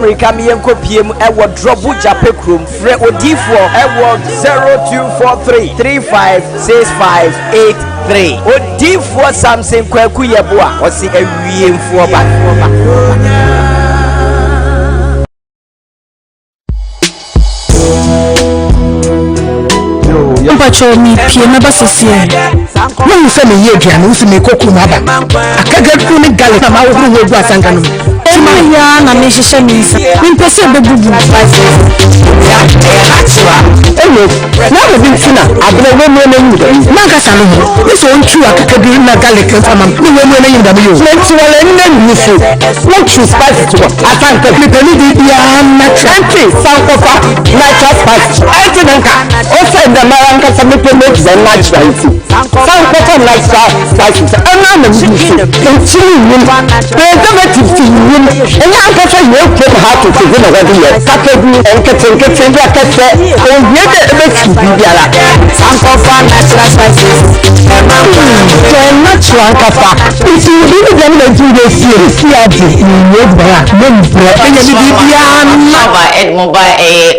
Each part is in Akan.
America mi enko PM ewo drobu jape krom fre odifo ewo 0243 356583 odifo Samson kwaku yeboa osi awie mfo ba Pacho mi pie na basesie no nse me ye aduane nse me koku ma ba akaga ku ne gale na ma wo wo gu asanga no ema ya na me hihye mi nsa mi pese bebubu ewo na wo bi fina abere wo mo na nyuda na ka sanu ho so ntu akaka bi na gale kan fama ni wo mo na nyuda mi yo na nti wala nna ni so no chu spice to asanka mi peli di ya na tranti sankofa na cha spice enti nanka o se da maranka sa mi pe make the natural tea sankofa na cha spice ana na mi so nti ni preservative ti ni enya anka sa yo ke ha to ti na ga di ya kakebu enketenkete ya kese o ye de ebe ti biara sankofa natural spices natural kafa iti ni de na ju de si adi ni bra membro enya ni bibia na ba edmoba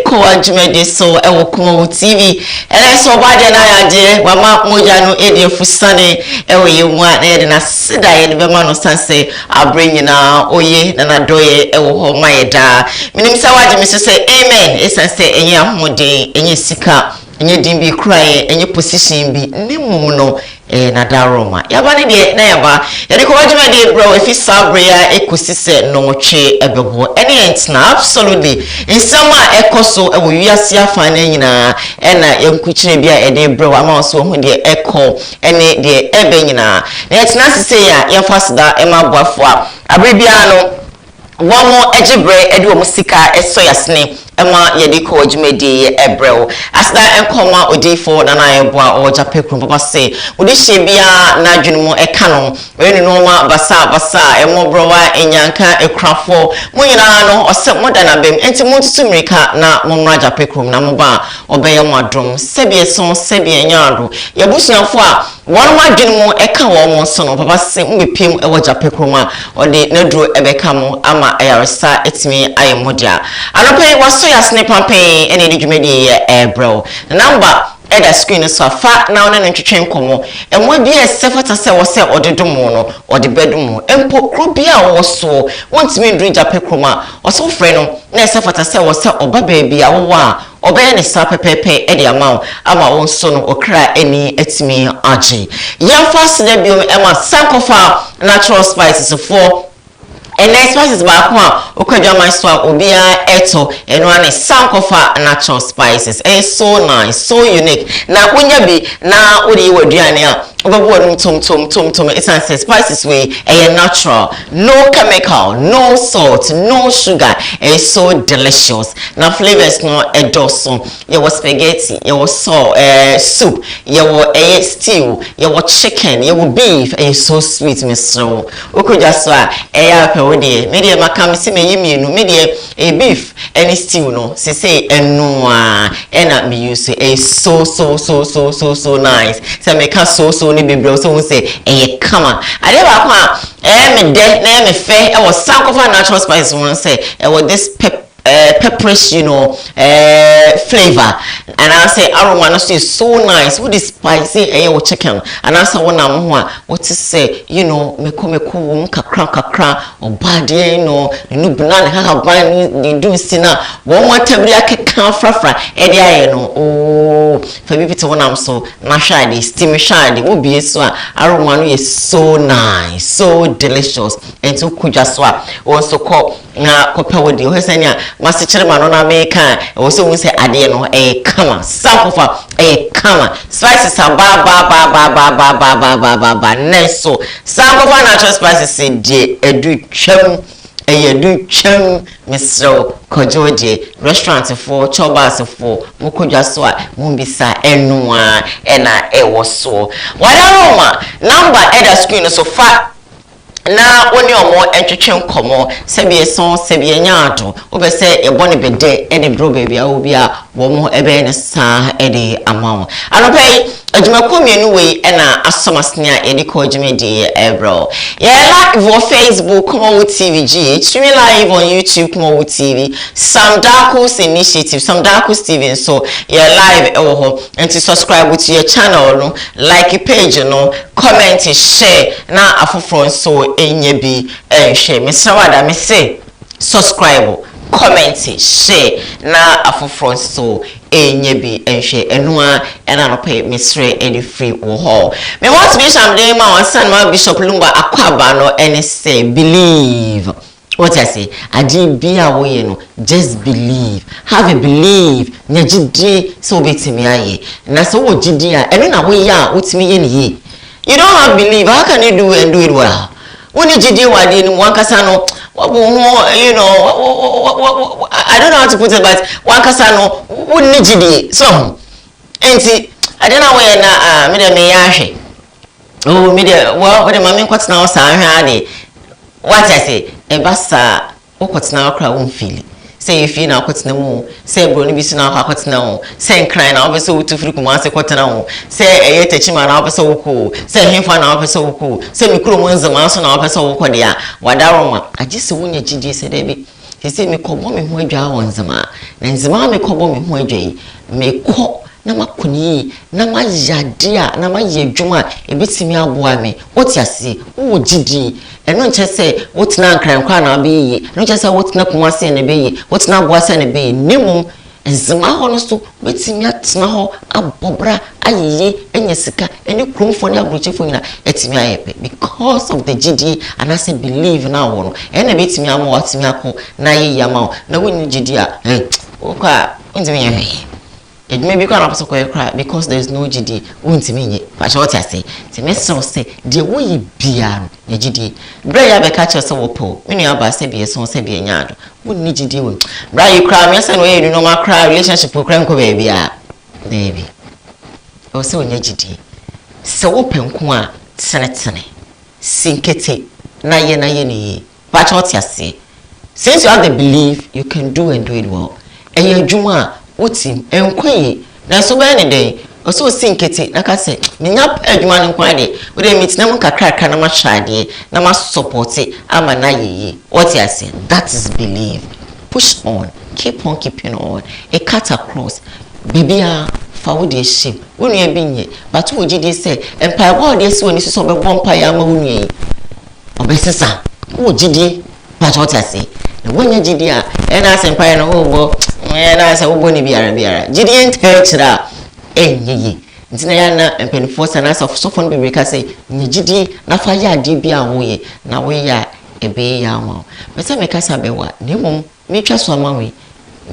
Koowa Jumede so ewo KUMAWOOD TV ele so ba de na yaje wa ma moja no ede fusane ewo yewa na ede na sida ye be ma no sanse abrenyina oye na doye ewo ho mayeda minim sa waje mi se amen esanse enye ahode enye sika enye dimbi cry enye position bi ne mum no na daroma yaba ne de na yaba yade Koowa Jumede bro if sabre ya ekosise no twe ebebo ene entina absolutely insama ekoso ewo wiase afa na nyina ena yankuchire bia ede bro ama so hu de eko ene de ebe nyina na entina sise ya yafasida ema boafo abre bia no womo ejibre ede wo musika eso yasne ema yade Koowa Jumede ebrew asda enkoma odifo na na eboa o jape krum papa se odi hye na dwunumo eka no we no ma basa emo browa enyanka ekrafo munyina no ose modana bem enti montutu mirika na momra jape krum na moba obeye mwadrom sebie son sebie nyado yabusuafo a won ma dwunumo eka wo mo so no papa se mbepiem ewo jape krum a odi naduro ebeka mo ama ayaresa etimi ayemodia anope waso yasne pampe ene di Jumede bro number eda screen so fa na ona ntwetwe nkomo enwa bi esefata se wo se odedomo no ode bedomo empo kro bia wo so wontimi ndru jape kroma oso frɛ no na esefata se wo se oba baabi a wo a obeye ne sa pepepe ede ama wo so no okra eni etimi age yamfa se da biom ema sankofa natural spices for and spices ba kwa okwadwa man so obia eto eno ane sankofa natural spices so nice so unique na kunya bi na odi waduane a obabu no tom it's an spices way natural no chemical no salt no sugar so delicious na flavors no edoso your spaghetti your soup your stew your chicken your beef so sweet Mr. okwadwa so a media makam se me yimienu media beef any stew no se say eno na me use so nice se me ka so ni biblo so won say kama ade ba kwa me de na me fe e was sankofa natural spices won say was this pepperish flavor and I say aroma no so nice with this spicy chicken and I say one am ho what to say me ko kakra obade no banana ha ban ni do sina one more tabri akeka frafra e de aye no oh for me pito one am so na shade steam shade wo bi so aroma no is so nice so delicious and so kuja so also call na kopa wodi o hesania masichere ma no na meka o so won say ade no kama sankofa kama spices ba neso sankofa natural spices die edu twam Mr. Kojoje restaurant for chobas for mukodwa so a mumbisa enu a na ewo so wadaroma number eda screen so fa na oni omo entwetwe nkomo sebie son sebie nyaado obese ebone bede ene bro baby a obi a wo mo ebe ne sa ede amawo anopai adwuma komienu we na asomasnia edi ko adwuma di ebro live on Facebook KUMAWOOD TV GH, streaming live on YouTube KUMAWOOD TV, Sam Darko's initiative, Sam Darko's TV, so live and to subscribe to your channel, no, like a page, no, comment, share, na afofron so enyebi share. Mr. Wada me say subscribe, comment, share, na afofron so enyebi share. Enwa enanope misre edi free wo ho. Me want Bishop dey ma wan san ma Bishop Lumba akwaba no any say believe. What I say, bia wo ye no, just believe. Have a believe. Nya jidi so betimi aye. Na so wo jidi a eno na wo ya utimi ye ni. You don't have believe. How can you do and do it well? When you jidi wadi ni wankasa no, you know, I don't know how to put it, but wankasa no, wouldn't jidi. So, enti, I don't know where na me de me yahwe. Oh, me de what the mama kwat na osa ahwe what I say, ebasa okot na okra won feel. Say if you na kwat na mu, say bro ni bi si na kwat na wo, say nkran na obese wo tufiri kuma say kwat na wo, say eye techima na obese wo ko, say hemfa na obese wo ko, say mikro mo nzama so na obese wo ko de a wadaroma agise wo nya gidi say de bi. He say me kobo me ho adwa won nzama. Na nzama me kobo me ho adwa yi, me ko na makuni na mayade a na mayedwuma ebetimi aboa me otiase wo gidi eno nche se wotina nkran kwa na abeyi eno nche se wotina kumase na beyi wotina aboa se na beyi nemum enzima ho no so betimi atena ho abobra ayeye enyesika eni kromfo ne abrochefo nyina etimi ayepe because of the gidi and I say believe na wo no ena betimi amo watimi akọ na yeyi ama na woni gidi a okwa ontimi yewe. It may be kind of so cry because there is no GD. Won't me, but what I say, the message say, the way beyond the GD. Bray, I catch us so poor. When you are by Sabia, so Sabia yard. Wouldn't need GD. Bray, you cry, yes, and way you know my cry relationship with Cranko baby. Baby. Oh, so near GD. So open qua, Senate, Sinkete, Naye, but what I say. Since you have the belief, you can do and do it well. And your Juma. Utim enkwe na so ba ne den o so sinketi na ka se nya adwuma ne nkwa de we dey meet na mo kakra na ma hwade na ma support ama na yeye what you say that is believe. Push on, keep on keeping on, a cut across bibia fa wo de shame wo nu e binye but wo gidi say empire wo de si oni so be bompa ya ma wo nu yi obesesa wo gidi but what you say na wo nya gidi a e na empire na wo bo na say wo bo ni biara gidi entechra enyi ntina ya na empenfo sana so fon be reka say nya gidi na fa ya de bia wo ye na wo ya ebe ya ma me say me kasa be wa nemom me twa so ma we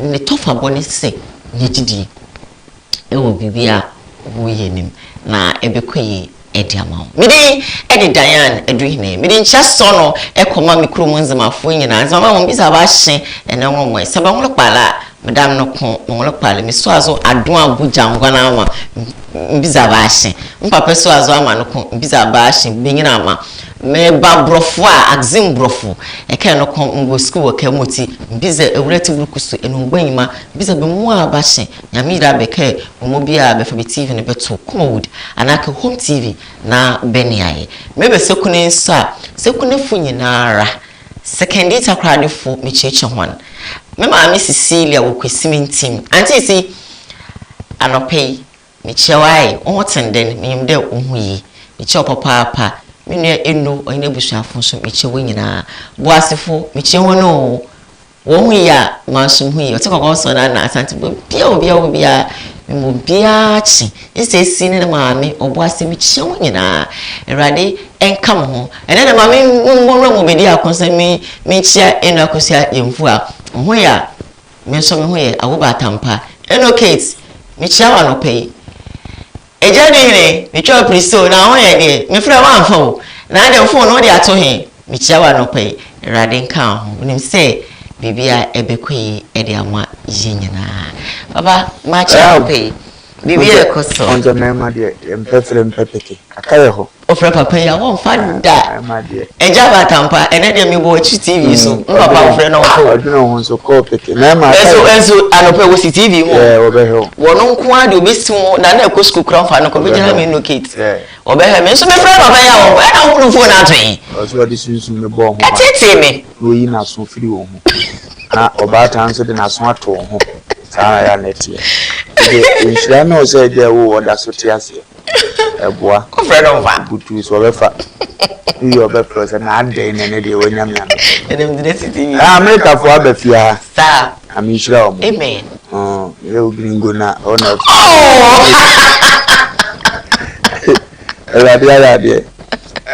ne tofa boni say nya gidi e wo bibia wo ye nim na ebe koyi edi ama mede edi Diane eduhine mede ncha so no e koma mikro monzamafo nyina nzama mo bisa ba hye ene nwomo se ba nwolo kpala madam no ko nwolo kpala mi so azo adon abuja ngwana ama bisa ba hye mpapa so azo ama no ko bisa ba hye benyina ama me ba brofo a axim brofo e kan no ko ngo school ka moti bisa ewurati burukusu eno gbanyima bisa be mu aba hye nyamira be ka omo bia be fa be TV ne beto KUMAWOOD anaka home TV na beniaye mebe sekune nsa sekune fu nyinara second data crowd fu me cheche hwan mema mi Cecilia wo kwesimi team anti si anopei me chewai ohotenden mimde ohuyi me che papa me nua eno oyina busuafo so me chewe nyina boasefo me chewe no wo hu ya manso hu yi o te kokon so na asante bia mo bia chi ise si ne maame oboase me chewe nyina erade enka mo ho ene na maame mo mo bedi akonsa me chia eno akosia yemfu a ho ya me so me ho ye awoba tampa eno Kate me chia wa no pay eja ni ne me twa priso na ho ye de me fra wa mfo na de phone no de ato he me chia wa no pay erade nka ho nim say bibia ebekoi ede ama yinyina baba ma chia pay Bibi ekoso. Onjo na ma de empefre mpepeke. Akaye ho. Ofra papa ya won fada. Ma de. Eja batampa ene de mi bo chi TV so. Papa ofra na ko. Oduna won so ko peke. Na ma. Enso anope wo si TV mo. Obe ho. Wono nko ade obesi mo na na ekọ school crown fa no ko be jana me no kit. Obe he me so me friend papa ya wo. E na wo phone atwen. Oso odi sunsun me bo ho. Atete me. Wo yi na so firi wo ho. Na oba tan so de na so ato ho. Saa ya netie. Nhyira na ose de wo oda so te ase. Eboa. Ko friend of fa. Butu so be fa. You obe process na ade ne de wonyam nyam. Enem de TV. America fo abafia. Sa. Amishira omo. Amen. You gringo na ona. Radia.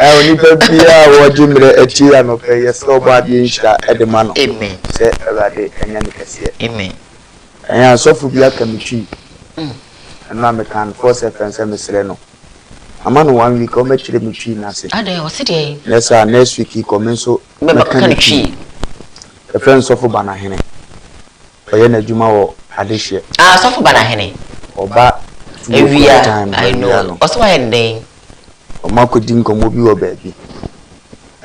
Oni pe bia wo jimre eti anope yeso ba bi nhyira edema no. Amen. Se awade enya ne kase. Amen. Enya sofu bia kamitwi. Na me kan force fense mesre no. Amano 1 week o me chire mitwi na se. Ade o se de. Next week come so me kan twi. The friends of bana hene. Oye na djuma wo adehye. Sofu bana hene. Oba Evia I know. Also why den. O makodi nkomo bi wo baabi.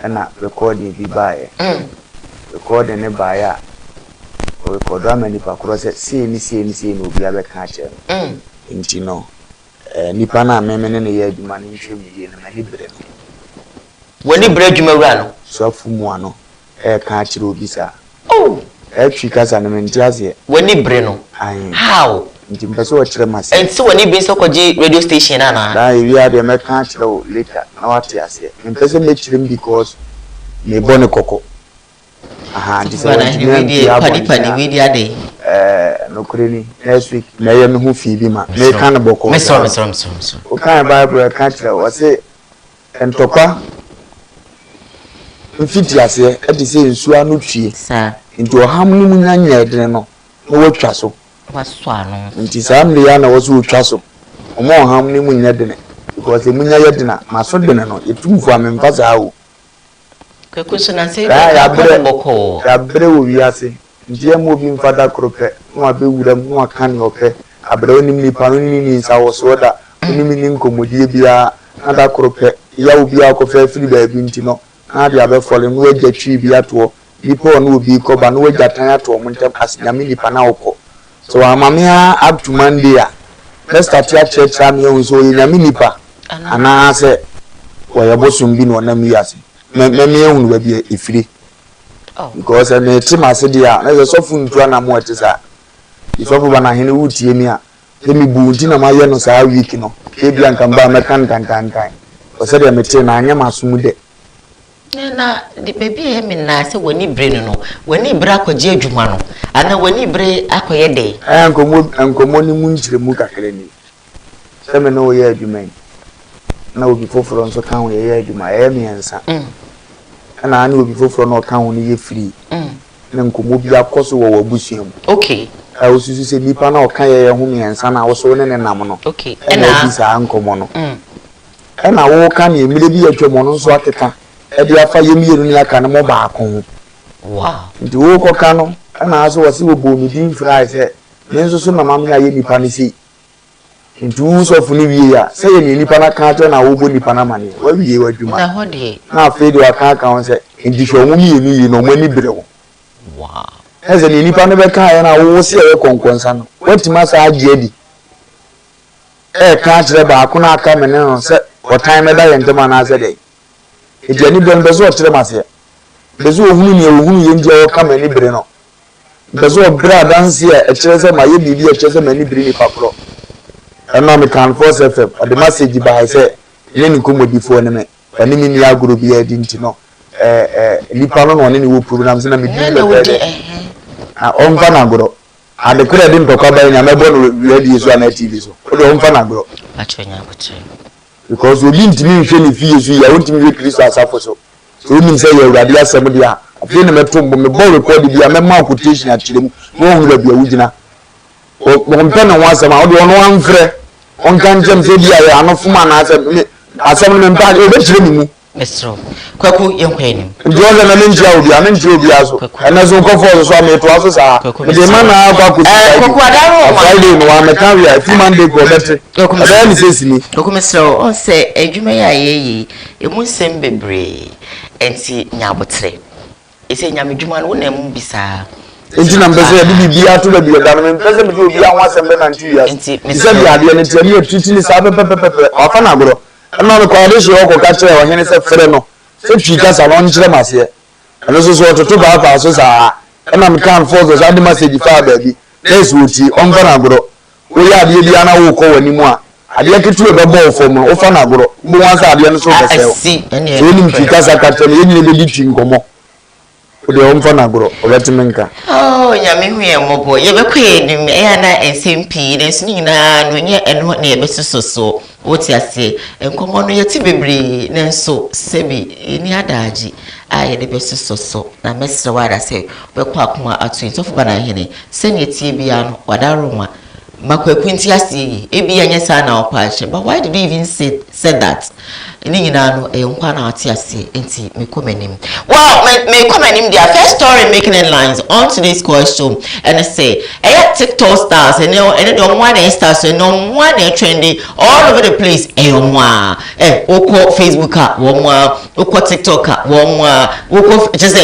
Na recording bi baaye. Recording ne baaya. O record amani pa cross see ni obi abeka ache. Nti no nipa na memene ne ye adwuma ne nhwe mi ye na mani bre no. Woni bre adwuma wura no. So afumu ano ka achire obi sa. Oh. Kasa na mentiase. Woni bre no. How? Nti mpese wo kire mase. Enti woni bi so koji radio station na. Da wi ade me ka achire o later na wate ase. Mpese me kire because me bone koko. Aha, this is padi we dia dey. No kureni next week na ye me hu fi bi ma. Me kan boko. Me so. O kan Bible ka achire wo se entokwa mfiti ase e de se nsu anu twie. Sa. Nti oham ni munyanya edene no watwa so. Waso anu. Nti samle ya na waso utwa so. Omo oham ni munya dene because munya yedena maso dene no etumfu amemfaza awo. Kwekuso na se ya boko. Ya bre wo wiase. Nti am obi mfada krope no abewura mu aka ne ope abre oni nipa no ni nsa wo so da oni ni nkomodie bia ada krope ya obi akofa firi ba bi nti no na dia be fole no agya bia to nipa no obi ko ba no agya tan ato mo ntem asnyame nipa na woko so amame up to Monday let's start ya church am you so nyame nipa ana se wo ya bosum bi no na mi ase me ehunu ba bi efiri because na tima se dia na so fu ntua na mo etisa isofu ba na hene wutie mi a emi bu nti na ma ye no saa week no e bia nka ba me kan o se dia mete na anya masum de na the baby e me na se woni bre no woni bre akogye adwuma no ana woni bre akoye de ankomo ni mu nchire mu kakere ni se me no ye adwuma na obi foforo nso kan wo ye adwuma e me ensa na ani obi foforo no kan wo ni ye free na nkomo bi akoso wo wabusuam okay osusu se nipa na okan ye ho me ensa na wo so ne nam no okay na bi sa ankomo no na wo kan ye mire bi atwemo no nso akeka e dia fa ye mienu ni aka na mo ba akon wow ndi wo ko kanu na aso wasi wo bo mi din fry se me nso so mama me aye nipa ni si ndu so fu ni wie ya se ye nipa na ka to na wo bo nipa na mane wa wie wa dwuma na ho de na afi de aka aka won se ndi hwo mu mienu yi no mo ani bere wo wow eze ni nipa no be ka ya na wo se e konkonsa no watima sa agye di ka kire ba akuna aka me no se otan me da ye ntema na ase de ejani ben bezo otere mase bezo ohunu ni ohunu ye ndia o kama ni bere no bezo bra dance e kire se ma ye bibi e kire se ma ni bere ni papro eno me kan force fm the message ba se ye ni komodifo ne me ani mi ni agro bi e di ntino nipa no no ne wo program se na me di omfa na agro ade kure di ntokwa ba nya me bo no radio so na tv so o de omfa na agro achonya akoche because we didn't mean any fees we are wanting to Christ as so we say you already are some dia afei na metombo me bo record dia me ma quotation akire mu no hu bia wugina o mpe na wasema o de ono anfre on kan jem se dia ya anofuma na asem me mpa e be kire mi mu Mestro. Kwaku yenkweni. Njoza na menjia obi, amenjia obi aso. Enazo nkofo so ameto aso sa. De mana kwaku. Kwaku adaro ma. Friday no ametawi a 2 Monday go bete. Ada ni sesi ni. Kwaku mestro, on se adwuma ya yeyi, emu nsem bebre. Enti nyabotre. Ese nyamedwuma no na mu bisa. Enti na mbese bibia to da bia da no mbese bi obi anwa sembe na ntu ya. Ise bia de ne tiani otitini sa pepepepe. Afa na agoro. Ana no kwade so ko ka kire ohene se frɛ no. Se twika sa no nkyere mase. Ano so so toto ba ba so sa. Ana me kan for so ade message fa ba bi. Yes wuti on fa na agoro. Wo ya ade bia na wo ko wani mu a. Ade ketu e bebo ofo mu. O fa na agoro. Bo wan sa ade no so be se. So ni twika sa ka tele yenye be di twi nkomo. Ode on fa na agoro. O betimenka. Oh, nyame hu ye mobo. Ye be kwe nim e ya na SMP ne so nyina no nye eno na ye be soso. Woti ase enkomo no yeti bebre ne nso sebi ni adaji aye de be soso na mesre wada se we kwa akoma atu so fuba na hene se ne tie bia no wadaro ma makwakunti ase ebi anya sa na opache. But why did you even say that? Ni nyina no enkwa na ati ase enti me komanim. Wow, me komanim their first story making headlines on today's Koowa Show, and I say TikTok stars and the one stars and no one trendy all over the place. Oko Facebook oko TikTok oko just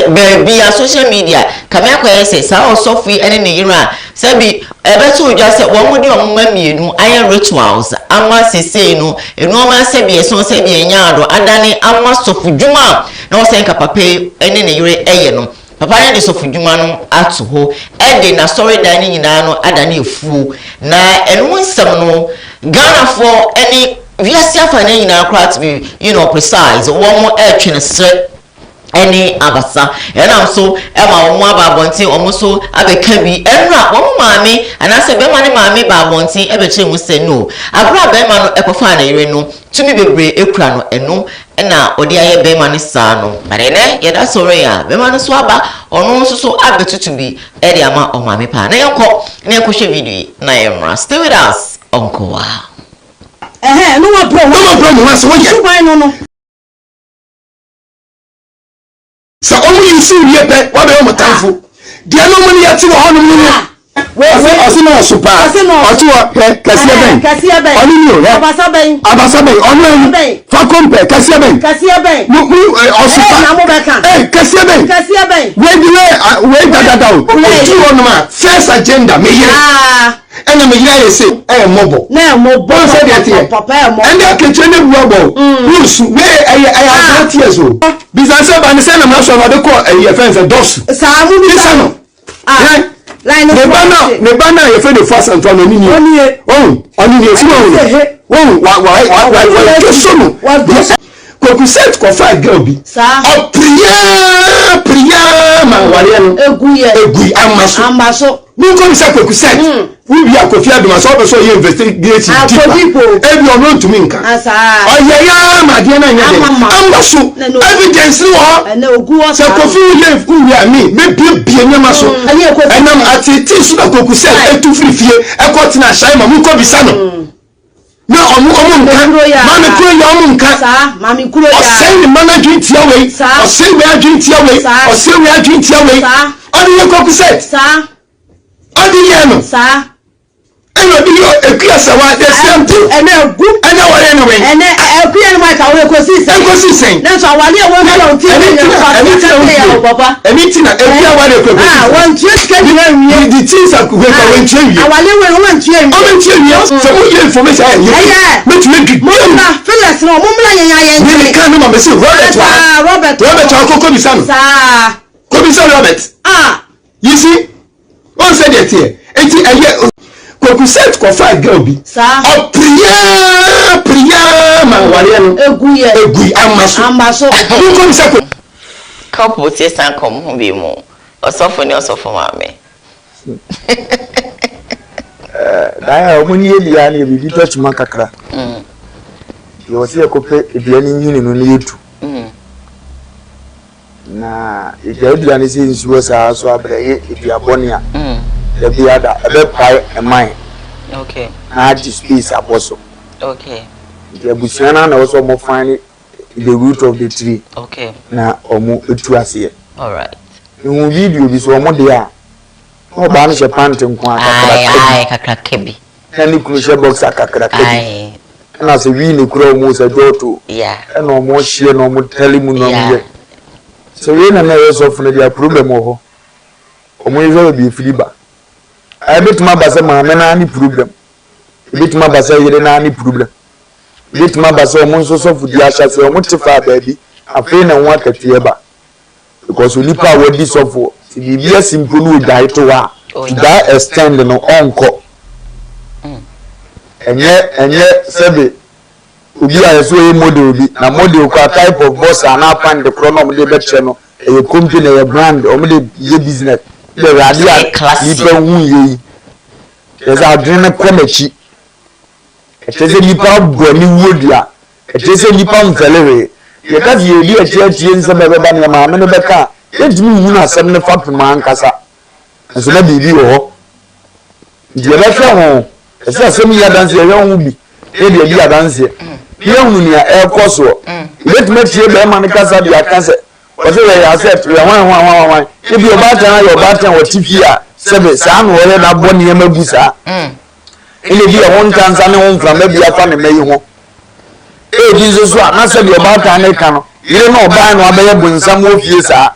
be a social media. Come here say sa also free any nira. Sabi ebetu just say one mudi mamienu iron rituals. Ama say no man say be so say be nyado adane ama sofu djuma na wo say kapape ene ne yire eye no papa ne sofu djuma no ato ho ede na story dan ni nyina no adane efu na enu nsem no Ghana for any viasi afa ne nyina kra to be precise one more twene sre any abasa and so ema omo ababonti omo so abeka bi enra omo maame anase be mane maame babonti ebeche mu se no abra be ma no ekofa na yire no tumi bebre ekura no eno na odi aye be mane sa no bare ne ye da sore ya be mane so aba ono so abetutu bi e de ama o maame pa na yenko na ekohwe video na yenra stay with us on Koowa no wa pro no so wo no sa omu yinsi wiye pe wa be o motanfo de no mu ya ti wo hono mu we osino super otuwa pe kasiya ben oni ni o ya abasa ben onu fa kompe kasiya ben mu osupa na mo be kan kasiya ben we dada o tu ono ma first agenda me ye ena me yira yese mobo na mobo so de tie and the kitchen ne buabo rules we I tears o business ban say na ma so na de ko fence dos sa mu bi sa no line me bana ye fe de fast and one ni oni ye si wa so no ko set ko fa girl bi sa o priya ma wale no egui amaso ni ko se ko set we be akofi aduma so be so ye investigate ebi ono to me nka ya ma de na nya de amaso evidence wo se kofi ye me bie nyama so enam atiti so da koku set etu frifie ekoti na shai ma mu ko bisa no na omu nka mami kuro ya omu nka mami kuro ya osei managing tia we osei we aging tia we osei we aging tia we odi ye koku set odi ye no eno bi yo ekuya sawa the same thing ene wale no we ene ekuya no ma ka we kosi sen na so wale won ko ti ni papa emitina ekuya wale ko won tie ka di wi the things are go ka won tie wi wale we won tie wi so mo ye information ye me to make mo na Felix no mo mla yen ni kan no ma me say Robert akoko bi sano ko bi sano Robert you see on said it here enti eye ko set ko fa girl bi o priya ma wale no egui amaso ni ko se ko couple tie san kom ho bi mu osofo ni osofo maame dai o muni ye bia na bi touch man kakra yo se ko pe bia ni nyini no ni yetu na e bia ni se nsuo sa so abra ye bia bonia the biada ebe pai e mine okay na di space aboso okay the busiana na also mo fine the root of the tree. Okay. Na omo etu ase. All right. Ihu video bi so omo de a. O ba no she pant nko kakra kebi. Any crucial box kakra kebi. Na se wi ne kura omo se joto. Yeah. E no omo hie no omo tell mu no ye. So we na resolve na dia problem ho. Omo ye bi filiba. I bet my basa ma na any problem. Bet my basa yere na any problem. Bet my basa omo so so fu dia hya se omo tefa baabi. Afi na ho akatie ba. Because onipa we di so for. Ti bibia simple no dai to wa. That extend no onko. Enye sebe obi a so e model bi na model kwa type of boss ana pan the chronom de betche no e company e brand o me de ye business the radio ipa hu ye is adrena komachi e teze nipa boni wodua e teze nipa mvelere ye ka ye di achi nse bebe ba ne ma me ne beka entimi hu na asem ne fapem ankasa nso na bibi ho je be hwe ho ese asem ya danse ye hu bi e de bi adanse ye hu ni e koso let me tie be ma ne kasa bi akase o se we accept we wan e bi o ba tan yo ba tan o tifi a sebe sa no ole na bo ne magusa ele bi e won tan sa ne won fram bi afa ne meyi ho e bi so na sebe o ba tan ne ka no ire no ba no abaye bunsam wo fie sa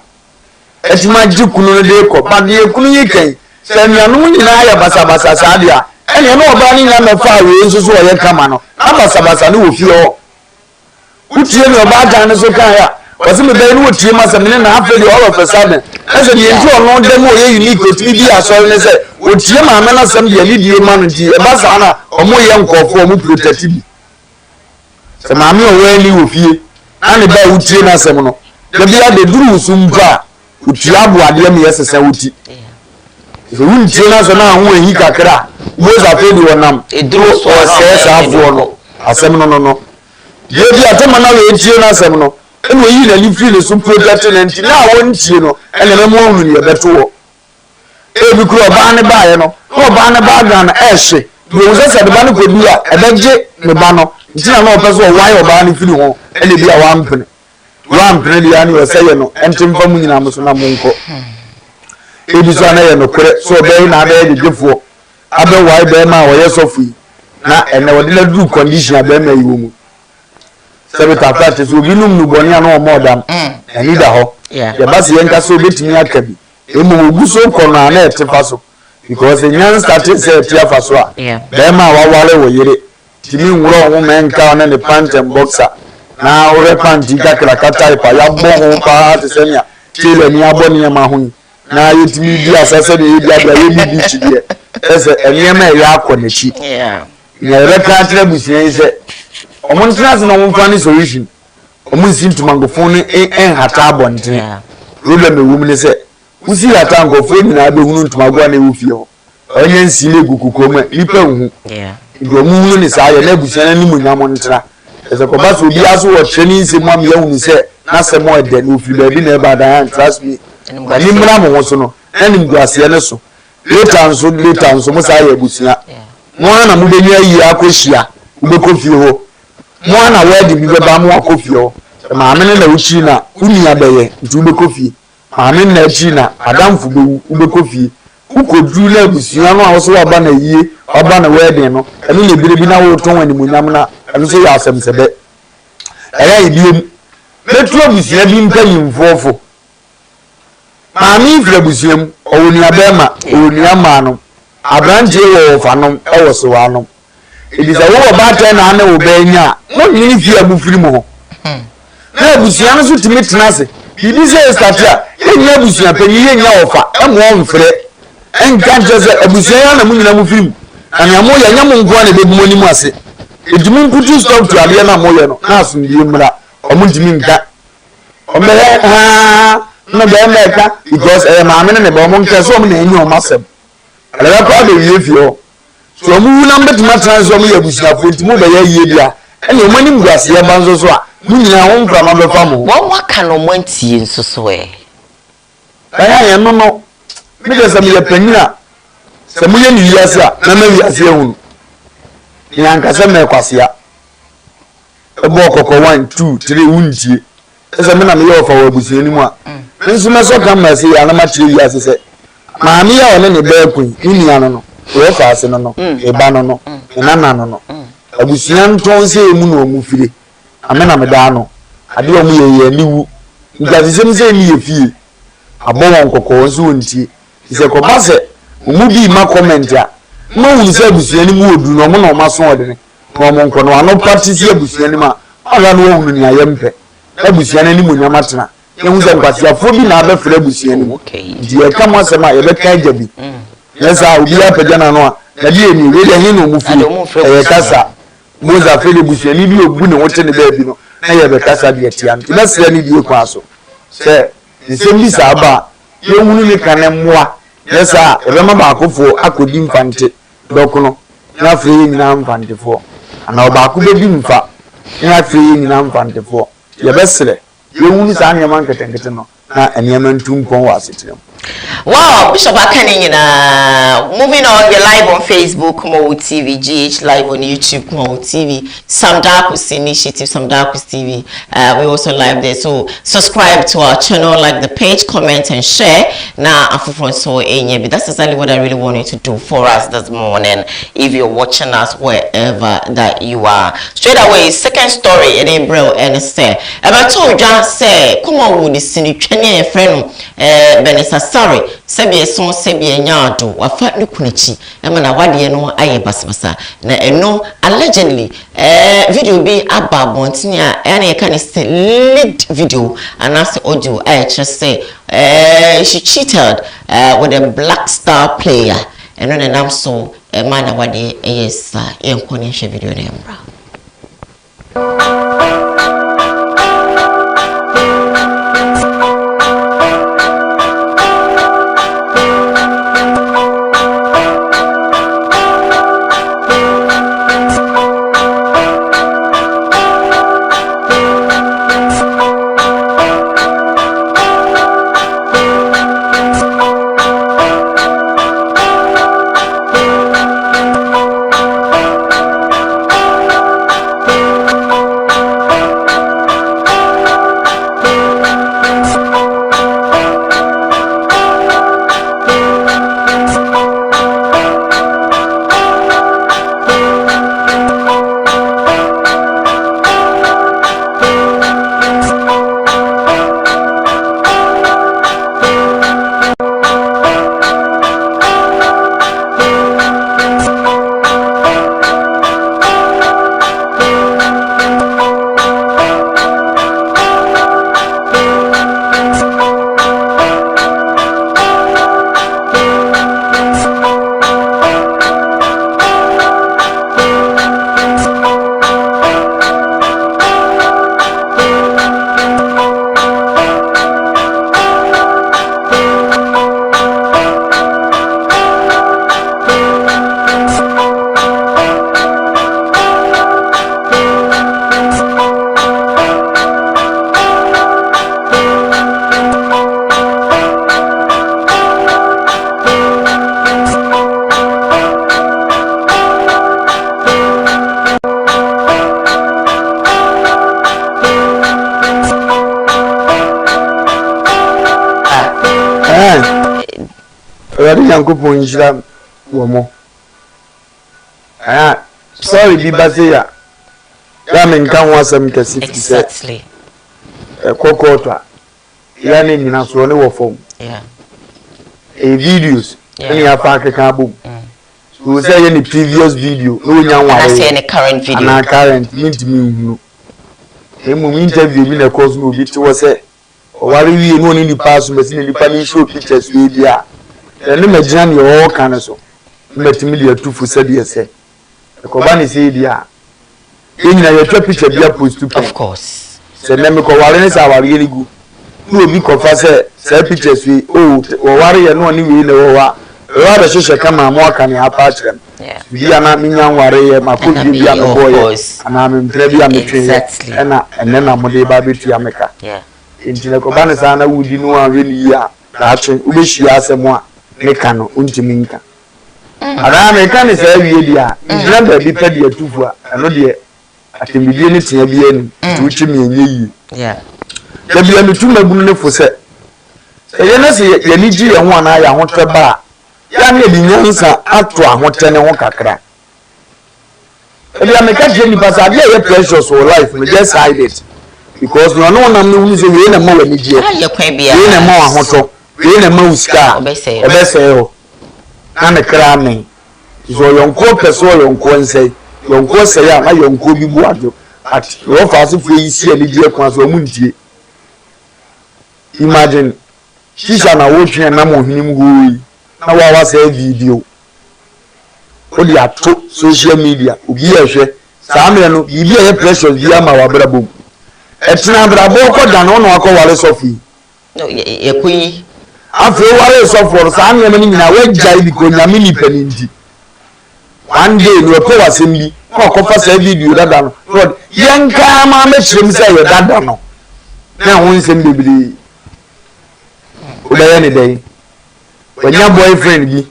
etima jikunu de ko ba de kunu yi kan se nuanu ni na ya basa sa dia ene no ba ni na mefa we nso so ye kama no abasa ne wo fie ho utie no ba tan ne so kan ya wasi me be ni wo tie ma se me na afeli all of a sudden ese ni nti ono dem o ye unique o ti bi asori ne se o tie ma me na sam de ni die ma no ti e ba sa na omo ye nkofo omo protect bi se ma me o we ni wo fie na ne ba utie na sem no de bia de duru sumpa utie abo ade me yesese wuti so untie na so na ho ehi kakra wo za fe di wonam eduru so se afo no asem no ye bi atema na we tie na asem no eno yi na ni free le so project na nti na won tie no ene me mo hunu ne beto wo e bi kro ba ne ba ye no ko ba ne ba ga na ehye wo se se de ba ne ko bi a ebeje ne ba no nti na no person why oba ne free ho ene bi a wampene dia ni se ye no entim fa mu nyina mo so na mo nko e bi so na ye no kore so be na be gejefo abe why be ma wo ye sofu na ene wo de la du condition abe ma yi wo mu sebe ta practice so binum nu boni ana o modam eni da ho ye ba se yenka so betimi akabi e mo oguso ko na na etefa so because enyan start say tia fa so a be ma wa wale wo yire timi nwuro ho menka na ne pantem boxer na ore panti kakra kata ipa ya bo ho pa te semia tele ni aboni ma ho na yetimi di asase de ye bia ye bi chi de ese enema ya akonechi ya reka tra busie se omon tras no mo fani solution omon sintuma ngofo ne en hata abonten problem e wum ne se usi hata ngofo ni na be hunu ntuma gwa na ewufie ho onye nsile gukukoma nipa hu ndo mu ni sa ya na busie na nimu nyamo ntra ese ko ba so bi aso wo training se mo am ya hunu se na se mo de no fi ba bi na ba da trust me ni mra mo ho so no na ni ngwase ne so later nso mo sa ya busia mo na mo be ni ayi akohia ube kofie ho mo na wedi bi be ba mo akofie ho ma me na uchi na uni abeye nti ube kofie ma me na achi na adamfu be ube kofie ukodru na busia no awo so aba na yie aba na wedi no eno le bire bi na wo ton wani munyam na eno so ya asem sebe eya ibiem metro busia bi mpanyimfofo ma mi fra busiam owoni abema owoni amano abranje wo fanom ewo so wanom edisa wo ba ta na na obenya mo nyini fi abufiri mo na busia no so timi tenase bibi se startia enya busia panyi enya ofa emo mfre enka jese abusia ya na munyina mu firim ana mo ya nyamo nko na bebu moni mu ase edimi mputu stop to ade na mo ye no na aso ndie mra omo ndimi nka ombe no be meka because ma me ne be omo nka so omo na enyi omo asem ala ko be ye fio so mu na mbetuma transform ya busia point mu be ya yie bia ene omo ni mguase ya banzo so a mu nyina ho nkra ma be fa mo won waka no montie nso so aya ye no me de se me ye panyina se mu ye ni wiase a na ma wiase ehunu ni anka se me kwase a ebo kokko 1 2 3 untie ese me na me yo fa wa busu ni mu a nso me so kan ma se ya na ma kire yi ase se maami ya one ne ba kun ni anu no we fa ase no no e ba no no na na no no abusuya nton se emu no mu fire amena me da no ade o mu ye niwu nti sem se ni ye fie abo won kokko nso wontie se ko ba se mu bi ma comment a ma wu se abusuya ni mu odu no mo na o ma so ode ne no mo nko no ano practice abusuya ni ma ala no wo ni ayempe abusuya ni mu nyama tena yehu se nkwasiya fo bi na abefre abusuya ni di e ka mo se ma ye be ka jabi yesa obi apagya na no a na di eni we de hin no mu firi e kasa moza fele abusuya ni bi obu ne wote ne ba bi no na ye be kasa de atia nti na se ni die kwa so se sembi saba yehu ni kan mmoa yesa e be ma ba akofo akodi mfante dokuno na firi nyina mfante fo ana oba akube bi mfa na firi nyina mfante fo ye besere yehu ni sa anyama nketenkete no na anyama ntumpon wa asetirem. Wow, Bishop Akanina, moving on, you're live on Facebook, KUMAWOOD TV, GH live on YouTube, KUMAWOOD TV, Sam Darkus Initiative, Sam Darkus TV, we're also live there, so subscribe to our channel, like the page, comment and share. Now, that's exactly what I really want you to do for us this morning, if you're watching us wherever that you are. Straight away, second story in April, and say, I told you, say, KUMAWOOD is in the friend, sorry, Sebie son Sebie nyado wafa nukunechi ema na wade no aye basbasa na eno allegedly video bi aba bontini a na yeka ne lead video and as audio I just say she cheated with a Black Star player eno na nam so ema na wade yes yenkoni hwe video na embra. Yankopon njira womo sorry bi base ya men kan wasam kasi Exactly. Kokotwa ya ne nyina so ne wo fom videos ni afa ka bom so say any previous video no nya nware I say any current video na current mintimi hunu emu interview bi na cause no bi ti wo say o ware wie no ni pass mesi ni pa ni show pictures we dia ene magina ne o kan so metimi dia tufu se dia se ko ba ni se dia enyina ye twa picture bia post to of course se na me ko ware ni sa ware ni gu no obi ko fa se pictures we o ware ye no ni we ne wo wa rather shoshe kama mo aka ni apa kire bia na minya ware ye makodi bia no boy ana me mtre bia me twe ena ene na mo de ba betu ameka intine ko ba ni sa na wudi no a we ni ya na atwe ubehia asemo a meka no untimi nka ara meka ni sa wie dia ndra ba bi pedi atufu a eno de atembidie ne tia bia ni tuchi me enye yeah da bia me tuma bunu ne fo se ye na se ye ni ji ye ho ana ya ho tweba ya na di nyansa ato ahotene ho kakra bia me ka je ni pasa bia ye precious for life me just hide it because no na me hu se we na ma wani je ye kwan bia we na ma ahoto we na ma uska obese ho na me kra me so yonko peso yonko nsai yonko se ya na yonko bi bu adwo at wo fa so fu yi si ani die kwa so mu ntie imagine shisha na wo twen na mo hnim go yi na wa wa say video o di ato social media obi ehwe saa me no bibi e precious bi ama wa brabo etina brabo ko da no no akọ sofi no ye kuyi afi wale sofi saa me ni nyina we jai bi ko nyame ni panindi one day no ko wasem bi ko fa say video dada no god yenka ma me chirem say ye dada no na ho nsem bebiri obeye ne dey wanya boyfriend bi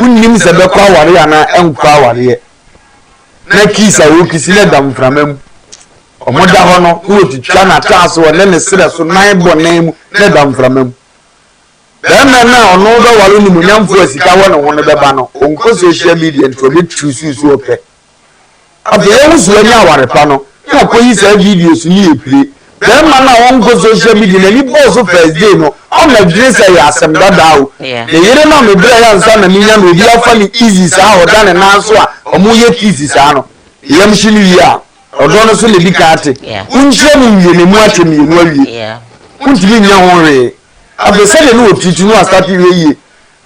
unnim se be kwa ware ana enkwa ware na kisa wo kisi na dam framam omoda ho no wo titwa na taas wo ne sere so nan bonan mu na dam framam bema na ono do ware ni munyamfo asika wo ne ho ne beba no onko social media nto be trusu ope abe e wusu ani aware pa no na ko yi sa videos ni epire bema na onko social media ni boss first day no on the dress ya asem dada o the yere na me bra ya nsa na minya no obi afa ni easy sa o da ne na so a omo ye easy sa no yam shini wi a odo no so le bi ka ate unche mu wie ne mu ate mi no awie untimi nya ho re afese le no otitu no start we ye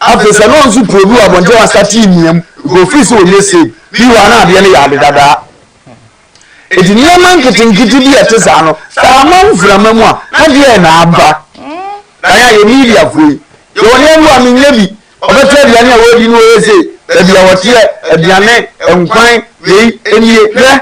afese no nso produ abonje wa start niam go free so le say bi wa na ade ne ya ade dada edi ni man kitingiti bi ate sa no sa man frama mu a ade na aba aya ye media free yo ne mu aminye bi obete bia ne wodi no ese bia wote aduane enkwan we eniye hwe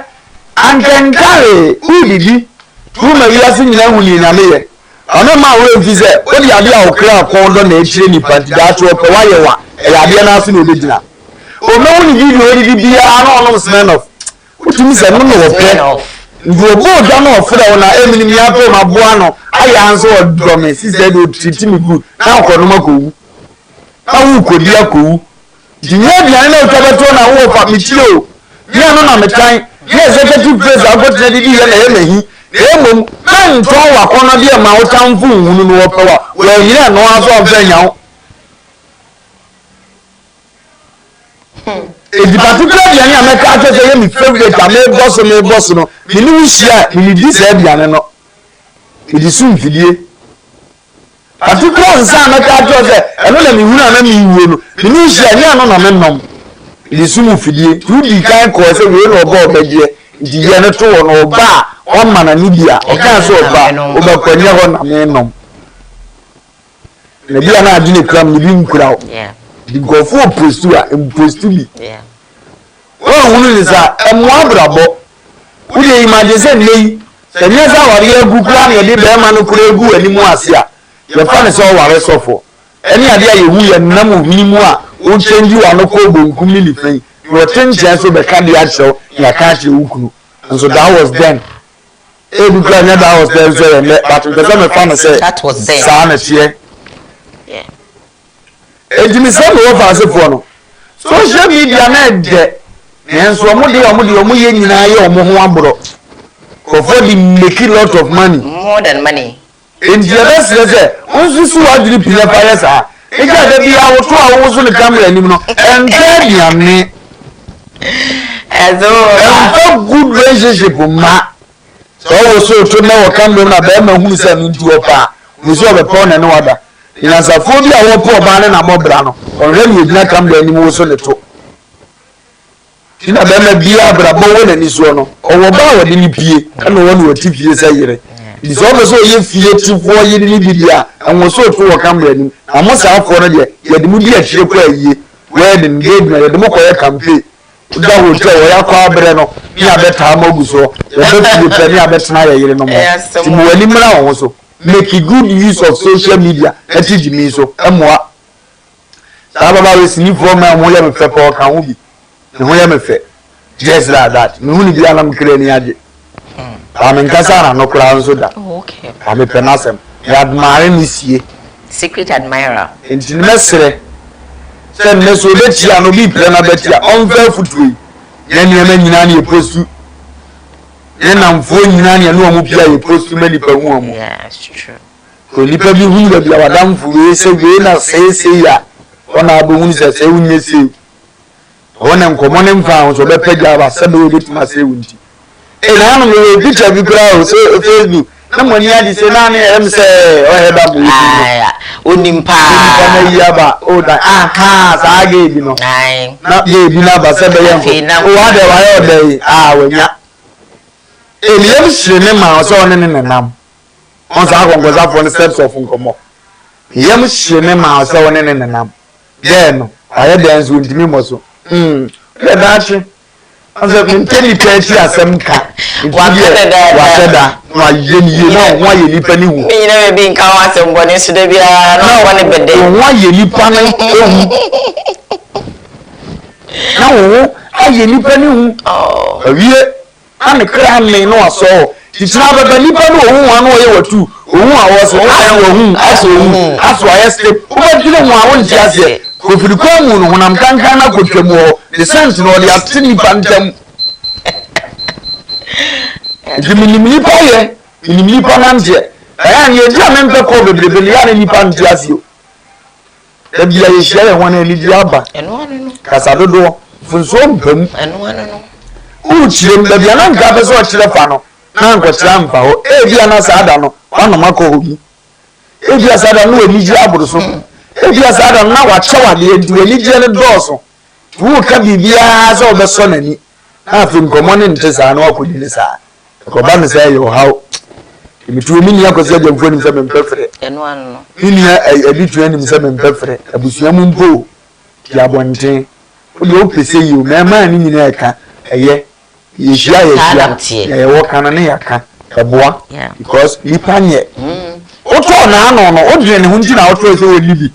ankenkare udidi tuma wiase nyina huni na meye ana ma wo mfize odi ade a okra kondo na echire ni panti da to pe waye wa e ade na aso na obegina o me woni video odi bia ana ono smell of utumi se no no pe ndio bo da no ofura wona eminim ya pe maboa no aya anso odome si se do treat me good na okono makowu awu kodi akowu dinya bia na otabeto na wo fa mitiro bia no na metan ye executive president agotre di ye na ye mehi emom man to wa kono bia ma wotamfu hunu no wopewa wo yire no aso ofanya wo the particular biane ameka ate say me favorite am boss no me ni wuhia me di say biane no me di sun fidie particular nsa ameka ate say eno na me hunu na me wuo no me ni wuhia ni ano na me nom me di sun fidie tu di kan ko say we no oba obedie di ye no to no oba o ma na ni bia o kan so oba oba kwani ho na me nom na bia na adi ne kram ni bi nkura o the go for post to be oh wonu ni sa emu abrabo wo dey imagine say nei se nya sa ware agu kura na de be ma no kura agu ani mu ase a ye fa ne so ware sofo eni ade a ye hu ye nam ohini mu a o change wa no ko bonkum ni ni fen wo tenche so be ka de a chew ya ka che ukunu and so that was then ebu kura nya that was then so but the some fan say that was then sa na tie ejimi se mo fa se fo no social media na de nenso omo ye nyina ye omo ho abro ko for the make a lot of money more than money in the best say onsu su adiri pile fire sa eja de bia wo to awo so ne camera nim no ente biane a good relationship ma so wo so to na wo camera na be ma hunu se no ntu opa ni so be pon na no wada ina sa fo bia wo po ba ne na mobra no already you na camera nim wo so ne to ina be ma bia bra bo wo na ni so no owo ba wo de ni pie ana wo no ti pie sa yire di so be so ye fie ti fo ye ni bibia anwo so to wo camera nim amo sa afo no de ye de mu di a chire kwa yie wedding engagement ye de mo ko ye campaign da wo te wo ya kwa abre no ni abeta magu so ye be fi pe ni abeta ya yire no mo ti mo wani mra wo so make good use of social media etiji mi so emoa sa baba we sini for ma mo ye me fe ko kan wo bi ne ho ye me fe just like that me hu ni bia na mkre ni age am nkasa na no kra so da okay am penasem ya admire ni sie secret admirer enti ne mesre se ne so betia no bi pre na betia on fa futui ye ne ma nyina na ye postu ye na mfo nyina na no mu pia ye postu mani pa hu amu yeah it's true ko nipa bi hu bia wadamfo we se we na se ya ona abohun se unye se ona nkomo ne mfa so be pagya ba se be obetima se wunti na no me picture bi kra o so Facebook na mo ni adi se na ne em se o he ba bu onimpa na yaba o da aha sa ga bi no na ye bi na ba se be ye o wa de wa yo de wanya eliem shire ma o so ne nam on sa go ngoza for the steps of nkomo yem shire ma o so ne nam then aye dance with me mo so le dachi anze minteni pechi asemka wakeda na yeniye na wa ye nipa ni hu me nyina be bi nka wa asem bone so da bia na wa ne bede wa ye nipa na ehu na wo aye nipa ni hu awie ane kra me no aso titira baba nipa no hu anu ye watu ohun awoso aso aye step o ba dire hu awon ti ase ko firi kwa mu no honam kankan na kotwam ho the sense no de ate nipa ntam Jimini paye, inimini panante. Aya ye dia mempe ko bebrebe ya ne nipa nti asio. E bia ye hia ho na ni diaba. Eno anu no. Kasa dodo funso mpam. Eno anu no. U chire mbia na nka be so chire fa no. Na nko chira mfa ho. E bia na saada no. Ono mako hobi. E bia saada no ni ji aburu so. E bia saada na wa chewa de ndi ni ji ne doso. Wu ka bibia so be so nani. Na fi nkomo ne ntesa na wakodi ne saa. Ko ba ne say yo how imitu mi ni akosi ajamfo ni se mempefre eno anu no ni abitu ni se mempefre abusua mu mpo ya bonten o de o pese yi o na ma ni nyina eka eye ye hia ye wo kana ne yaka eboa because nipa nye o to na ano no o de ne hu nti na o to se o libi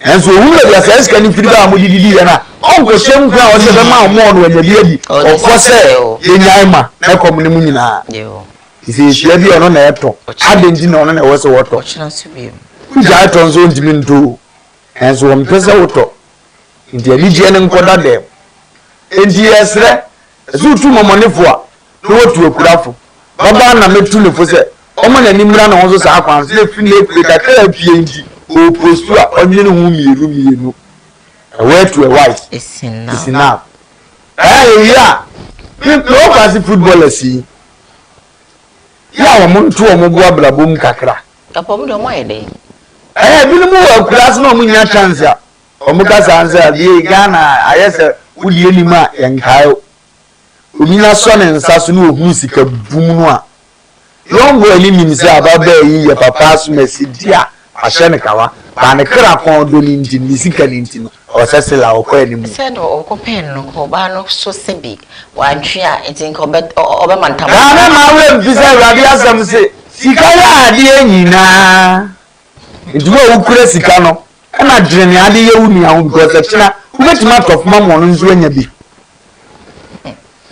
enso hu le ya sai ska ni firi ba mo didi ya na on ko shem kwa o se be ma mo no anya bi adi o ko se ye nyai ma na kom ne mu nyina yo isi hia bi ono na eto adendi na ono na wo se woto ochina su bi ja to nzo ndimi ndo enso wo mpesa woto ndi alije ne nkoda de endi esre ezutu momonefo a no wotu akurafo baba na metu ne fo se omo na nimra na wo so sa akwan se fi le kure kakra pie ndi o postu a onye ne hu mienu a way to a white is now yeah no pass footballers ya wo muntu o mo bo abrabom kakra apom do mo ede bi no mo wa class no mo nya chance a o mo ka sanse a bi Ghana ayese wudi enima yenkayo obi na so ne nsa so no ohun sika bum no a yongo ani nim se ababa yi ye papa so mesidia ahye ne kawa ba ne kra kon do ni nti ni sika ni nti no o sesela o ko ani mu se no o ko pen no ko ba no so sebi wa ntwa enti ko be obe mantam na ma we mpisa radio asem se sika ya ade anyina nduwa ukure sika no na dre ne ade ye wuni ahu because achina ubetima top mamo no nzu anya bi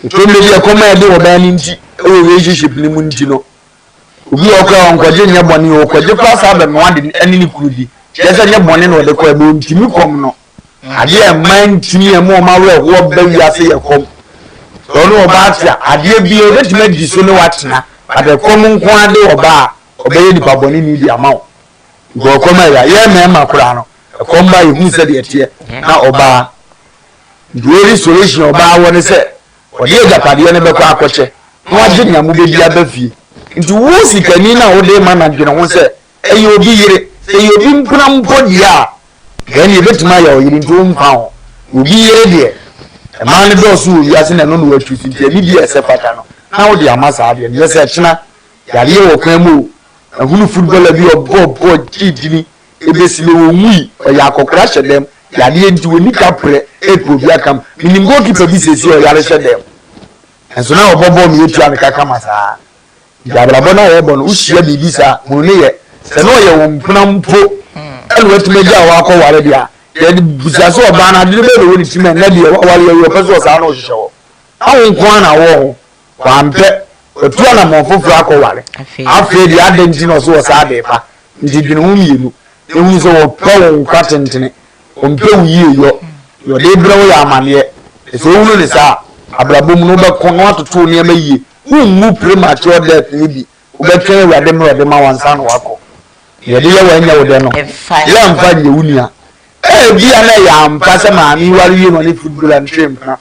to me bi akoma ya de oba ni nti o relationship ni mu nti no obi okra onkoje nya boni okoje class aba me wade ani ni kurudi yesa nya boni no de ko e bo ntimi kom no ade e man timi e mo ma we ho ba wiase ye kom so no oba atia ade bi o de timi di so ne watena ade kom nko ade oba obaye ni baboni ni di amawo go koma ya ye me ma kura no kom ba ye hu se de tie na oba duori solution oba woni se ode agapade ne be kwa akoche no age nya mu be bia ba fie nti wo sikani na wo de ma na dwene ho se eyi obi yire se yi obi mpuna mpodi a gani ebetima ya oyiri nti o mfa ho obi yire de e ma ne do so obi ase na no no watu nti ani bi ese fata no na wo de amasa ade ne se china yare wo kwan mu ahunu footballer bi obo kidini ebesile wo mui o ya kokra hyedem yare nti woni kapre e ko bi akam minimgo kipa bi sesi o yare hyedem enso na obobo mi etu an kaka masa yabrabo na ye bono uhia bibi sa munu ye se no ye wompuna mpo elu wetumeja wa akọ ware dia ye busa so oba na de be woni time na de wale ye peso sa na ohihye wo awon kwa na wo kwampe otua na mo foforo akọware afi di adenti no so sa de pa ndi dwene hu mienu ehu so wo pawo kwatentene ompe wuye yo de brawo ya amane so hu ne sa abrabom no be kono atoto ne amaye hu mu premature death ni bi obetwe wade me wade ma wansa no wako ye de ye wanya wo de no ya mfa de wunia bia na ya mpa se ma mi wari ye no ne football and shame na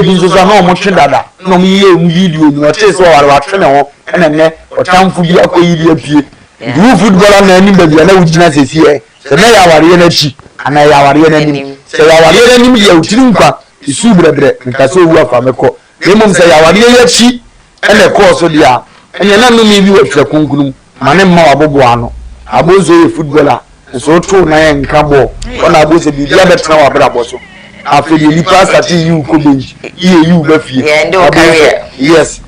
bi so so na o mo twe dada no mi ye mu video ni o te so ware wa twe ne ho ene o tamfu bi akoyi bi apie du football na ni ba bia na wugina sesi e se na ya ware ye na chi ana ya ware ye na ni se ya ware ye na ni ya utiri nkwa isu brebre nka so wu afa meko emom se ya ware ye chi ene ko so dia ene na no mi bi wa twa kunkunum mane ma wabobo ano abozo ye footballer so to na ye nka bo ona abozo bi bia betra wa brabo so afeli ni pasati yu ko benji iye yu ba fie yes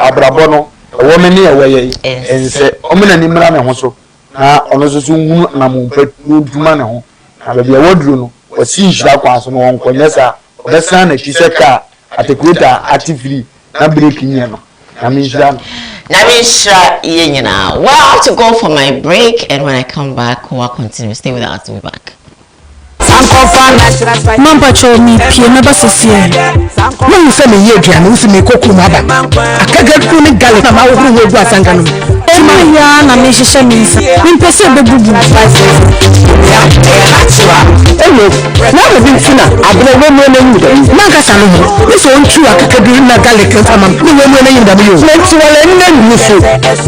abrabo no wo me ne ye ense o me na ni mra me ho so na ono so hunu na mo pa duma ne ho na ba bia woduro no o si nhira kwa so no won konyesa o be san na kiseka atekweta atifri na break nye no na mi nhira no. Namisha Yenyina. Well, I have to go for my break, and when I come back, we'll continue. Stay with us. We'll be back. Mamba chomi pie na basisi no nse me ye aduane nse me koku ma ba akaga ku ni gale na ma wo hu egu asanga no e ma ya na me hihye me nsa me pese bebubu ewo na wo bi fina abere wo mo na nyu na kasa no ho so ntu akaga bi na gale kan sama ni wo mo na nyu da me yo nti wala ni na nyu so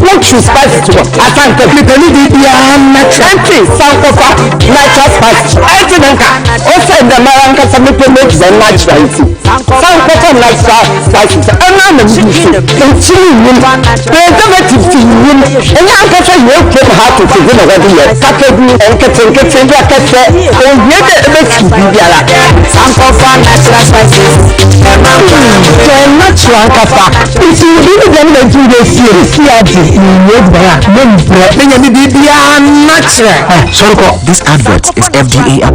what you spice to asanka me peli bi ya na tranti sankofa na spice I think also the Maranka Sample makes the naturality. Some cotton like spices, and I'm a continue preservative to you. And I'm catching your came hard to figure out whether you're category and catching your cassette or yet it makes you be like some cotton natural spices. Natural caffa. If you really don't do this, you would be natural. Soroko, this advert is FDA.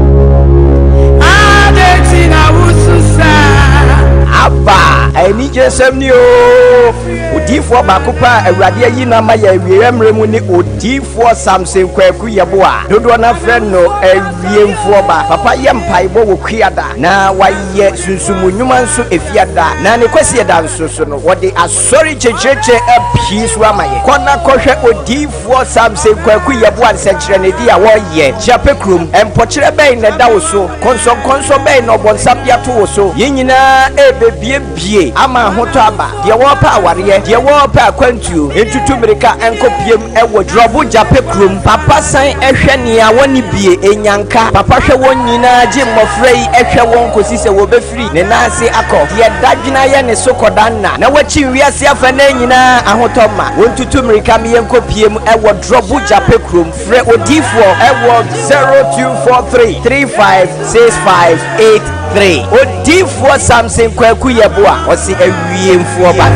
Abba, I need you some new Odi4 bakupa awrade yi na ma ya wiemre mu ni Odi4 Samson kwaku yeboa dodo na friend no awiemfo ba papa yempaibo wo kwiada na waye sunsumunwuma nso efiada na ne kwasi da nso so no wode asori checheche apis wa maye kona kohwe Odi4 Samson kwaku yeboa nsekire ne dia wo ye japekrum empochire ben ne da wo so konso ben no bonsam dia to wo so yinyina ebebie ama hoto aba de wo pa aware de wo pa akwantuo entutu mirika enkopiem ewo drobu japekrum papa san ehwe ne a woni bie enyanka papa hwe won nyina gye mmofrei ehwe won kosi se wo befiri ne nanse akọ de dadwina ye ne sokodanna na wachi wiase afa na nyina ahotoma wontutu mirika me enkopiem ewo drobu japekrum fre Odi4 ewo 0243 356583 Odi4 Samson kwaku yeboa osi awiemfo ba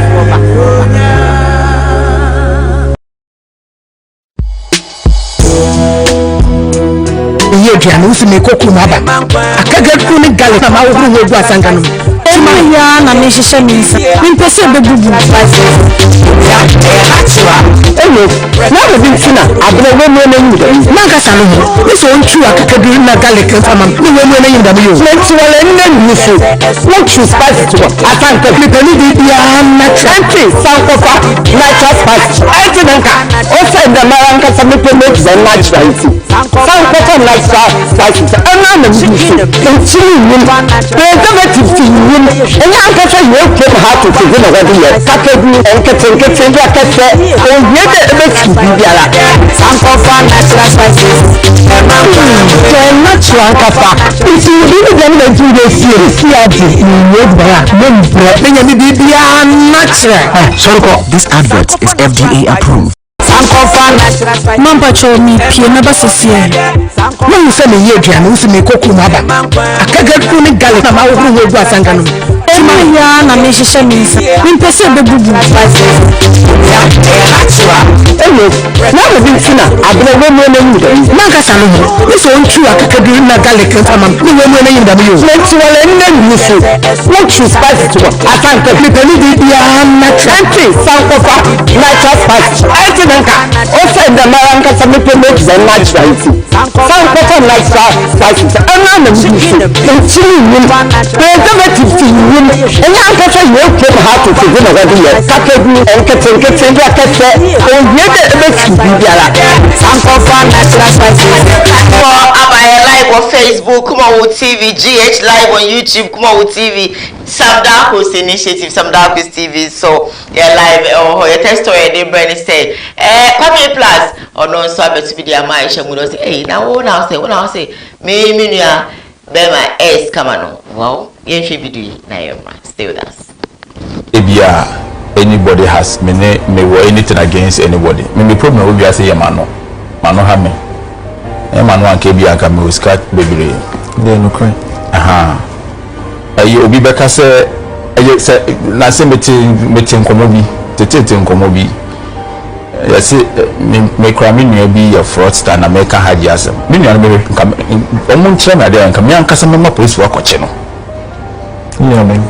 ye aduane nse me koku ma ba akaga ku ni gale na ma wo hu egu asanga no e ma ya na me hihye me nsa me pese bebubu ewo na wo bi fina abere wo mo na nyu na kasa no ho so ntu akaga bi na gale kan sama ni wo mo na nyu da me yo na nti wala ni na nyu so what you spice to asanka me peli bi ya na tranti sankofa na spice I think also the Maranka Sample makes the naturality. Some cotton like spices, and I'm a continue preservative to you. And I'm catching your came hard to figure out whether you're category and catching your cassette or yet it makes you be like some cotton natural spices. Natural caffa. If you really don't do this series, you would be natural. Soroko, this advert is FDA approved. Mamba chomi pie na basisi no nse me ye aduane nse me koku ma ba akaga ku ni gale na ma wo hu egu asanga no e ya na me hihye me nsa me pese be bubu na we bi fina abena we mo na nyida na kasa no ho we so ntwu akakadu na garlic fama we mo na nyida me yo nti wala nna nnufu what you spice to asanka people ni bi ya na tranti sankofa natural spice ati nanka o say the maranka some people make the natural sankofa natural spice ana na nnufu nti ni preservative ti ni enya akasa you came how to figure na wadi ya kakadu enketenkete ndia kese o yede ebe fi biara sankofa natural spice for Abaye live on Facebook, KUMAWOOD TV, GH live on YouTube, KUMAWOOD TV, Samdako's initiative, Samdako's TV. So yeah, live or your test story they brand said Kwame Plus or no so better video my shamudo say hey now when I say me be my ass come on. Well, you should be doing now stay with us. Ebia anybody has me anything against anybody. Me problem will be say mano ha me. Manu anke bi aka me skat bebre de no kran ayi obi beka se na se meti nkomo bi tete nkomo bi ya se me kra me nua bi ya fraudster na me ka haji asem me nua me omun kire na de anka me anka se me police wa koche no yeah man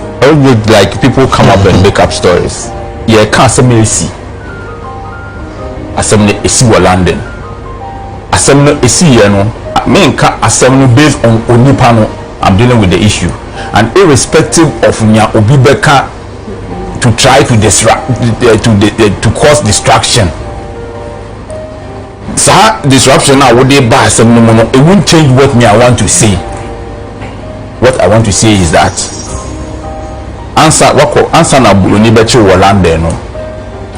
like people come up and make up stories yeah ka se me esi asem ne esi wa London asem no esi ye no me nka asem no based on onipa no I'm dealing with the issue and irrespective of nya obi beka to try to disrupt to cause distraction disruption now would they buy asem no it won't change what me I want to say. What I want to say is that answer na buloni bechi wo London no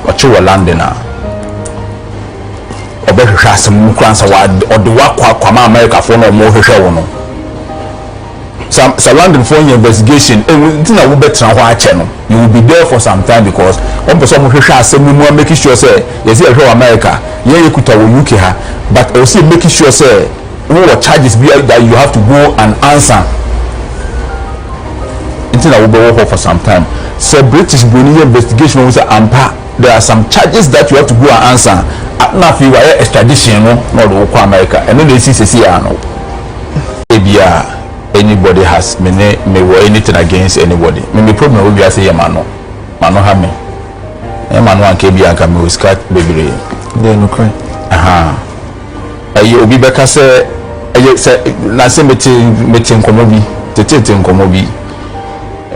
ochi wo London na obehwehwe asem mu kransa wa ode wakwa ma America for no mo hwehwe wo no some London for investigation na wo betra ho ache no you will be there for some time because one person mo hwehwe asem mu making sure say yes you hwe America ye yekuta wo UK ha but also making sure say what charges be that you have to go and answer until I will be working for some time. So British Brunei investigation was ampa. There are some charges that you have to go and answer. Now if you are extradition, no to America, and then they see no. Maybe anybody has me anything against anybody. Maybe problem will be say mano ha me. Mano anke bi anka me skat bebre. Dey no cry. Ayi obi beka say na say meeting nkomo bi tete nkomo bi.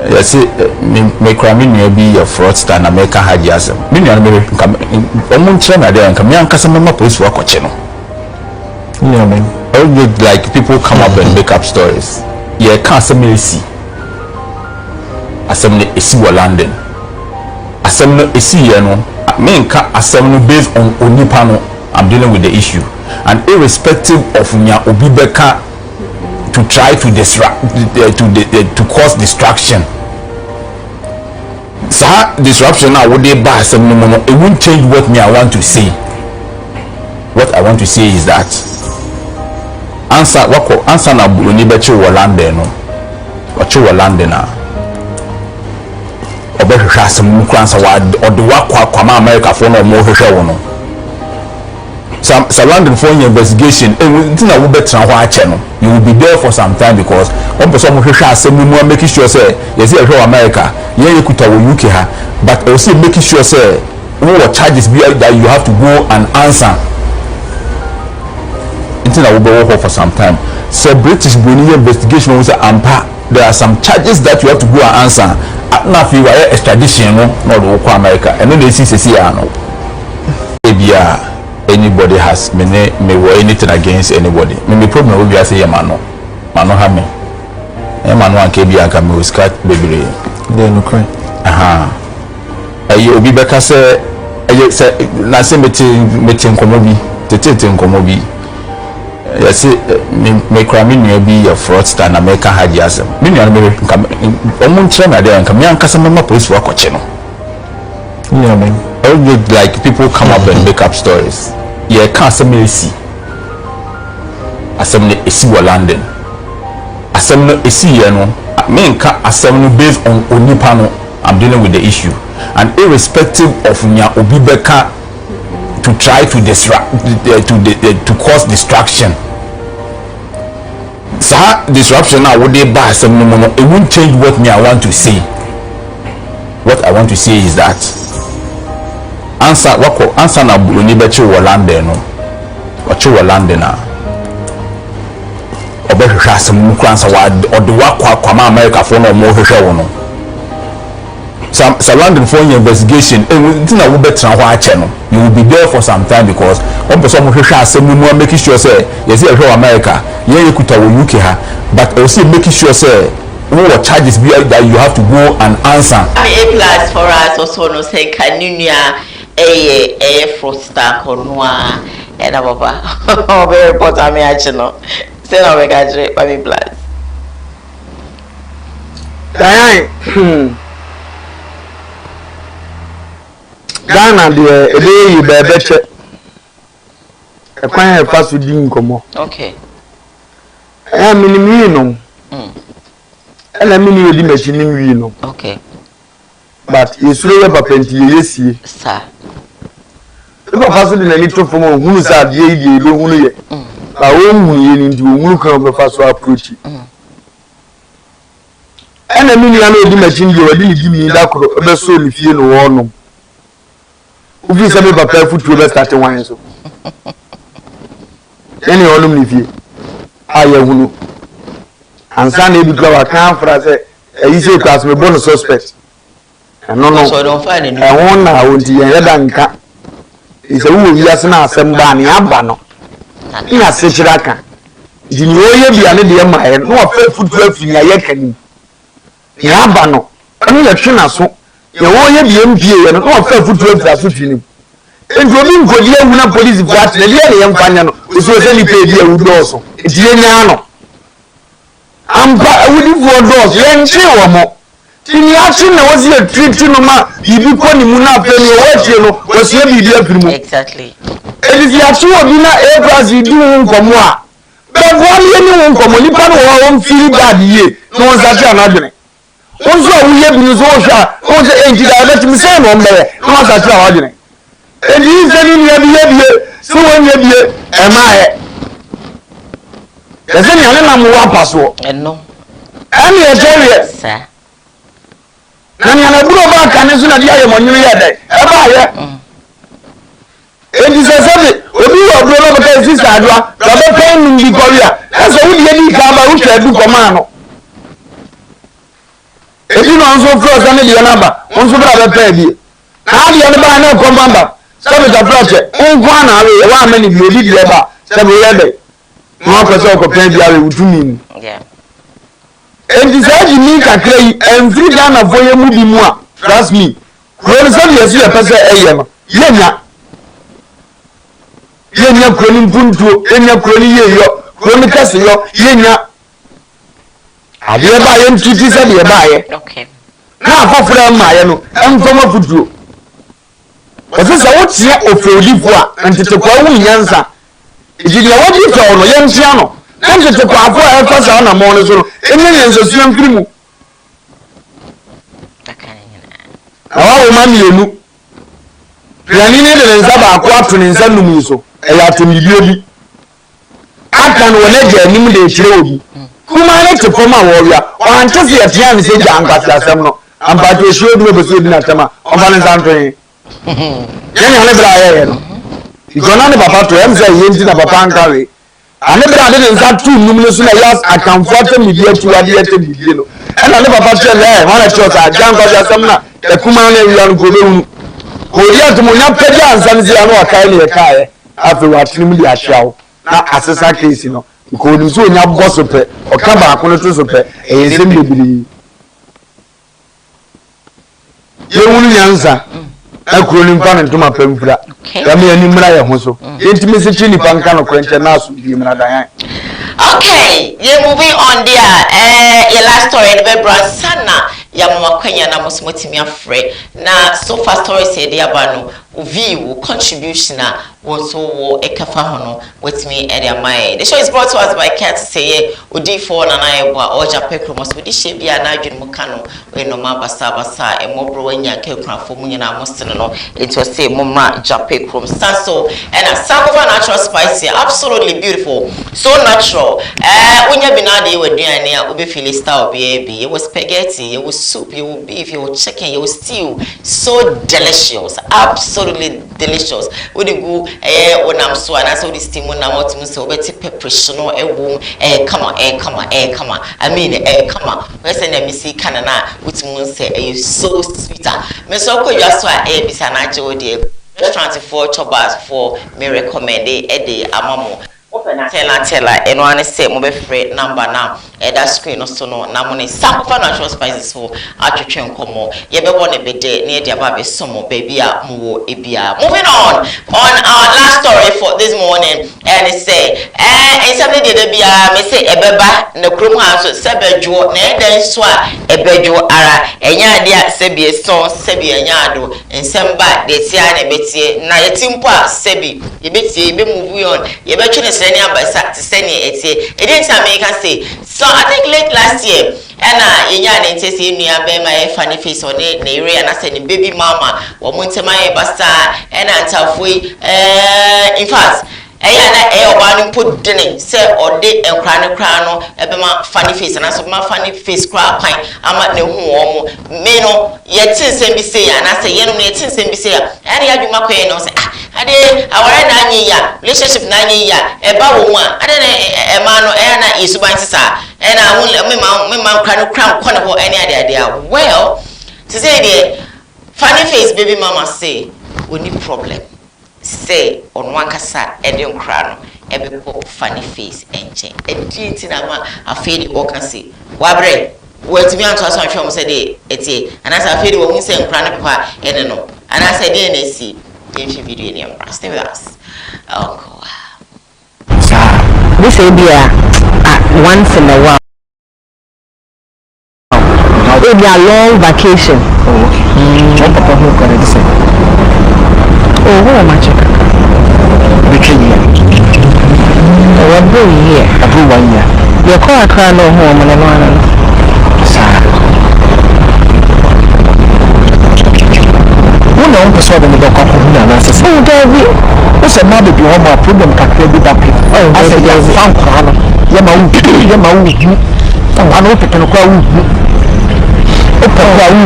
Yes, me cry me nua bi ya fraudster na me ka haji asem. Me nua me omun kire na dey anka me anka se me police wa koche no. Yeah man. Like people come up and make up stories. Yeah, can't say me esi. Asem ne esi wo London. Asem no esi ye no. Me nka asem no based on onipa no. I'm dealing with the issue and irrespective of nya obi beka to try to disrupt to cause distraction. Disruption now would they buy some no it won't change what me I want to say. What I want to say is that answer na buloni bechi wo London no ochi wo London na obehwehwe asem mu kransa wa ode wakwa ma America for no mo hwehwe wo no some London for investigation na wo betra ho ache no you will be there for some time because one person mo hwehwe asem mu making sure say yes you hwe America ye yekuta wo UK ha but also making sure say what charges be that you have to go and answer until I will be working for some time. So British Brunei investigation was ampa. There are some charges that you have to go and answer. Now if you are extradition no to America and then they see no. Maybe anybody has me anything against anybody. Me problem will be say mano ha me. Mano anke bi anka me skat bebre. Dey no cry. Ayi obi beka say na say meeting nkomo bi tete nkomo bi. Yes, me cry me nua bi ya fraudster na me ka haji asem. Me nua me omun kire na dey anka me anka se me police wa koche no. Yeah man. Like people come up and make up stories. Yeah, can't say me esi. Asem ne esi wo London. Asem no esi ye no menka asem no based on onipa no. I'm dealing with the issue, and irrespective of nya obi beka to try to disrupt to cause distraction. Disruption now would they buy some no, it won't change what me I want to say. What I want to say is that answer na buloni bechi wo London no ochi wo London na obehwehwe asem mu kransa wa ode wakwa ma America for no mo hwehwe wo no some London for your investigation na wo betra ho ache no you will be there for some time because one person mo hwehwe asem mu making sure say yes e hwe America ye kuta wo UK ha but also making sure say what charges be that you have to go and answer. A+ for us also no say kanunya a frosta konwa and baba very important me actually say na we gajre by me plus Ghana de ebe yi bebe che e kwan e faso di nkomo okay minimi no ela mini odi machine wi no okay but yesuro we papenti yesie sir e papa so de na ni to fo mo hunu sa de yi do hunu ye ba wo hunu ye ni ndi hunu kan be faso approach ena mini ya no odi machine ye odi ni gimi da kro be so ni fie no wo no ufi se be papa futu be start wan so eni onum ni fie aya hunu ansa na ebi kwa kan fra se eyi se class me bonus suspect no so don't find any won na wonti ye da nka ise wo wi ase na asem ba ne aba no ina se kira kan di ni oye bia ne de ma ye no fa futu afinya ye kani ni aba no anu ye twe na so ye wo ye bia mpie ye no fa futu afira so twi ni enti obi nkodi ewu na police ko atene de ye mfanya no so se ni pe di ewu do so enti ye nya no ampa wudi for doors yenchi womo tini achi na wozi e treat no ma bibi ko ni mu na pe ni wotie no wosie bibi afirimu exactly edisi achi obi na plus di nkomo a be voli ni nkomo ni pa no wo feel bad ye no nsachi anadwene onzo awuye bi no so hwa onzo enji da let me say no mbere no nsachi awadwene edi se ni ya biye so wonye biye e ma he yese ni ane na mu wa paso no ani e tere sir na ni ana buro ba kan so na dia ye monyu ye dai e ba ye edi se se obi wo buro no ba sister adwa ba be pen ni bi korea e so wudi edi ka ba wo twa du koma no edi no nso fro sa ne dia na ba nso bra be pen bi na dia ne ba na koma ba sabe ta proche ngwa na we wa amani bi edi dia ba sabe ye dai no person ko pen bia we utumi yeah and this age me kakra yi every Ghana for ye mu bi mu a trust me when some yes you person eye no yenya kroni mpuntuo yenya kroni yeyo kroni kase yo yenya ade ba ye ntiti se de ba ye okay na afofra ma ye no emfoma futuo osesa wotia ofodifo a ntete kwa wu nyansa ejidi ya wodi fa no ye ntia no na ntete kwa afo e fa sa na mo no so no enye nso su mfirimu awo ma mienu piani ne de nsa ba akwa to ne nsa num so e ya to milio bi aka no na je nim de kire obi kuma ne te foma wo wia o ante se ya tia ne se ja anka asem no amba to show du be so bi na tema o ba ne santo yin yenya ne bra ye no igona ne papa to em say yenti na papa ankawe ane bra de nsa tu num no so na ya akamfort mi bi atu ade ate bi bi no ena ne papa to le wana cho sa janko asem na e kuma ne wia no go be hu Korea to munya pedi ansan zia no akai ne kai afi watrim di ahyawo na asesa case no ko ni so nya boso pe o ka ba ko no to so pe e yesem bebiri ye wunu nyansa akuro ni mpa ne ntoma pamfura ya me ani mra ye ho so entimi se chi ni panka no kwenche na so bi mra dan okay you moving on there your last story the brand sana ya mama kwenya na musumotimi afre na so far story say dey abano view contribution so wo ekafa ho no with me area my. The show is brought to us by Cat say Odi4 na na ebo a oja pekro mo so di she bia na adwene mu ka no we no ma basa e mo bro wanya ka krafo mu nyina mo sene no it was say mo ma jape krom sanso and a samova natural spicy absolutely beautiful so natural unya bi na de waduane a obe feel style bi it was spaghetti it was soup it was beef it was chicken it was stew so delicious absolutely delicious we dey go onam so and so the steam onam what mu say obeti pepper no ewo come on I mean come on we say na me see kanana with mu say so sweeter me so ko you so bisa na je odi restaurant for chobas for me recommend e amamo tell eno ane say mo be free number now that screen no so no na mo ne sample natural spices for atwetwe nkomo ye be bo ne bede ne dia ba be somo baby a mo wo ebia. Moving on our last story for this morning and it say something de bia me say ebeba na krom ha so sebedwo na den so a ebedwo ara enya dia sebi so sebi enya ado ensemba de tia ne betie na yetimpo a sebi ye betie be move on ye be twe ne sene abasa sene etie e dey time me can say so I think late last year and yenya ne ntese nua be my funny face on ne area na say ne baby mama wo montema e basta and antafoi in fact na oba no put dene say ode enkra ne kra no ebe ma funny face na so ma funny face kra kwan ama ne hu omo me no ye tinsem bi say ya na say ye no ye tinsem bi say ya ade adwuma kwan no say ade aware na anyi ya relationship na anyi ya eba wo mu a ade na ma no na isuban sisa na hu me ma kra no kra ko ne ho ene ade well to say the funny face baby mama say we need problem say on one kasa edin kra no ebe ko funny face enche editi na ma afedi o kan say wabre wetimi anto aso ahwe mo say de etie anasa afedi wo hu say nkra no kwa ene no anasa de na si the video in your stay with us. Oh, this will be once in a while. It will be a long vacation. Oh, okay. Jump up on who can I say? Oh, who am I checking? Between you. Oh, what do you hear? I do 1 year. Your car can't no home and one. No person in the doctor who analysis. Oh, David. What's a mother be home or problem can be that people? Oh, I said, yes, found Kano. Yama, and one open to crowd. Open crowd.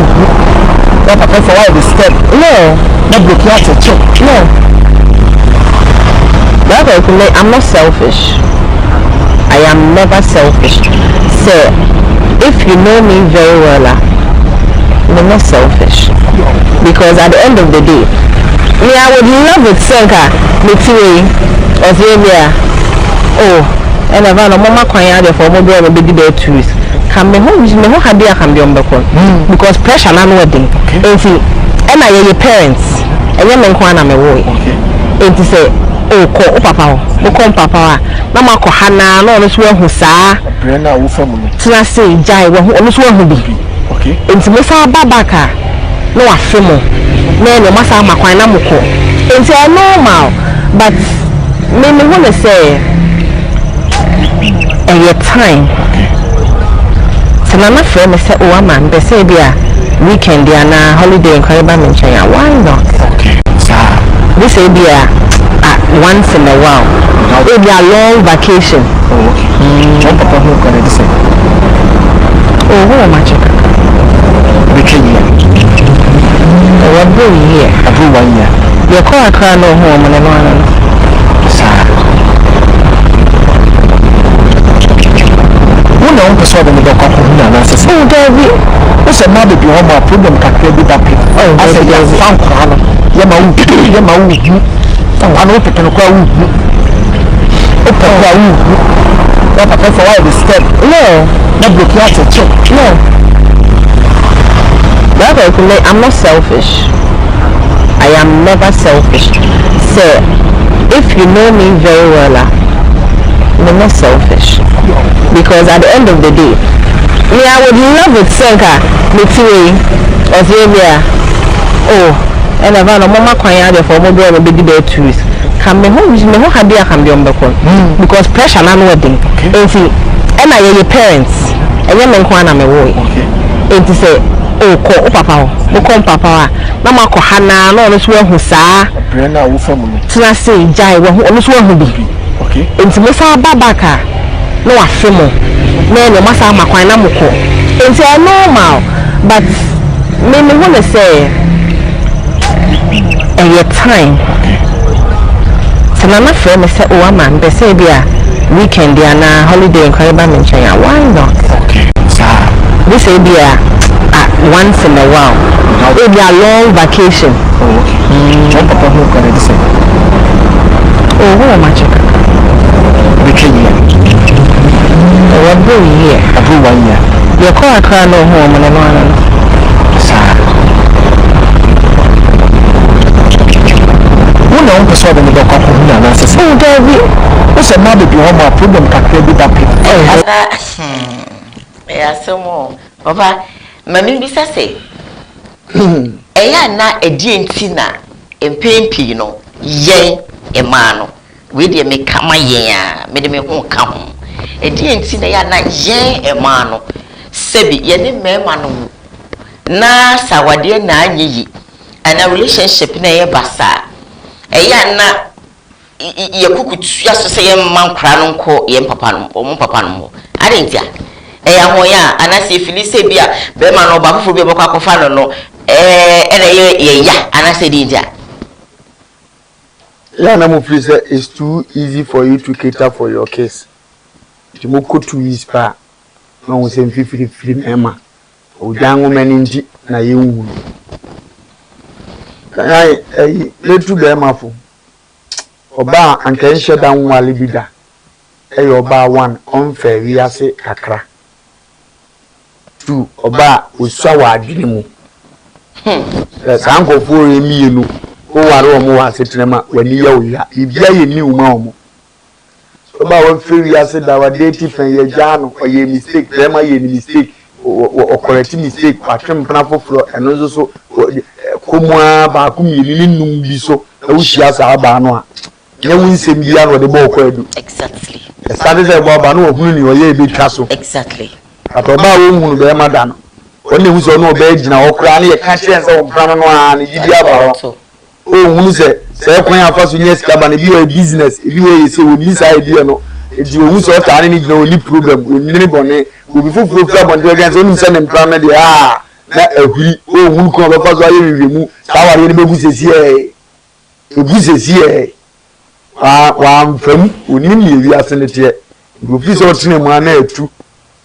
What a for all the step. No, not the theater. No. That I'm not selfish. I am never selfish. So, if you know me very well, I'm not selfish. Because at the end of the day, I would love it, Senka, Mitri, Australia. Oh, and I've had a mama crying for more than a big day trees. Come home, you know how they can be on the call. Because pressure and wedding. And I hear your parents, and your men can am away. And to say, oh, call papa, papa, Mama Kohana, no, this one who saw Brenda, who from Tinasi, Jai, who this one who be. Okay. And to Musa Babaka. No afemo me no masa makwan na moko enti I normal but me want to say your time so na na friend me say oh man be say bia weekend dia na holiday in Kariba mention ya why not okay sir this will be once in a while it will be a long vacation oh okay jump up on who can I say oh who am I checking between you what do you hear? I do 1 year. Your car can't no home and one. Sir. Who knows person in the doctor who analysis? Oh, David. What's a mother be home or problem can be that people? Oh, I said, yes, found Kano. Yama, and one open to crowd. Open crowd. What a for all the step. No, not the theater. No. I'm not selfish. I am never selfish. So, if you know me very well, I'm not selfish. Because at the end of the day, I would love it, Senka, Mitri, Australia. Oh, and I've had a mama crying for more than a big day trees. Come home, you know, have a cambium because pressure na no wedding. And see, and I your parents, and your men kwana me wo. And to say, oh, call papa, o come papa, na ma ko hana no so hu saa. Brenda wo fam no. Tina say jai wo so hu bi. Okay. And to musa babaka, no afemo. No no masa makwan na moko. And say normal, but me want to say your time. So Nana friend say, oh man, they say be a weekend they na holiday in Kariba mention. Why not? Okay. This say be a once in a while. It be a long vacation. Oh, okay. Jump up who can I say? Oh, who am I checking? Weekend. Oh, what do you hear? Every 1 year. Your car car no home and no one. Who know the sort of the doctor who knows? Oh, Debbie. What's a mother be home or problem can be that people? Yeah, some more. Papa, Mammy Bisa say, na a dientina, and pain pino, yea, a mano. With you make come ya, made me won't come. A dientina, ya na yea, a mano. Sebi, ye me manu. Na sawadia na ye, and a relationship na basa. Na ye kuku just say man crown ko ye papa or papa no. I didn't ya. Hoya, and I see Felice Bia, Beman or Bafu be Boca Fano, and I said India. Lana is too easy for you to cater for your case. Timoko 2 years pa, no one same 50 film Emma. O young woman in G, na you. I let to be Emma. Oba and can shut down while libida. Oba 1 unfair, we are say kakra. 2 Oba with sour dream. That's uncle for me, you know. Who are more settlement when you are, if you knew mom. So about 3 years our dative and your jam or your mistake, them are your mistake or correct mistake, patron panafo floor and also Koowa Bakumi, Linu Biso, which has our banner. You win some year or the ball. Exactly. The Saturday about Banu, who or ye big castle. Exactly. At about whom be madam. Only who's on no bed now, cranny a conscience of Pranano and Gidia. Oh, who said, say, when I first yes, club and if you a business, if you say with this idea, no, if you who saw any no problem, with anybody, will be full club on the against only send employment. Ah, that a we, oh, who come up as I remove, our enemy says here. This here. One from Unini, we are sent here. You please all train one too.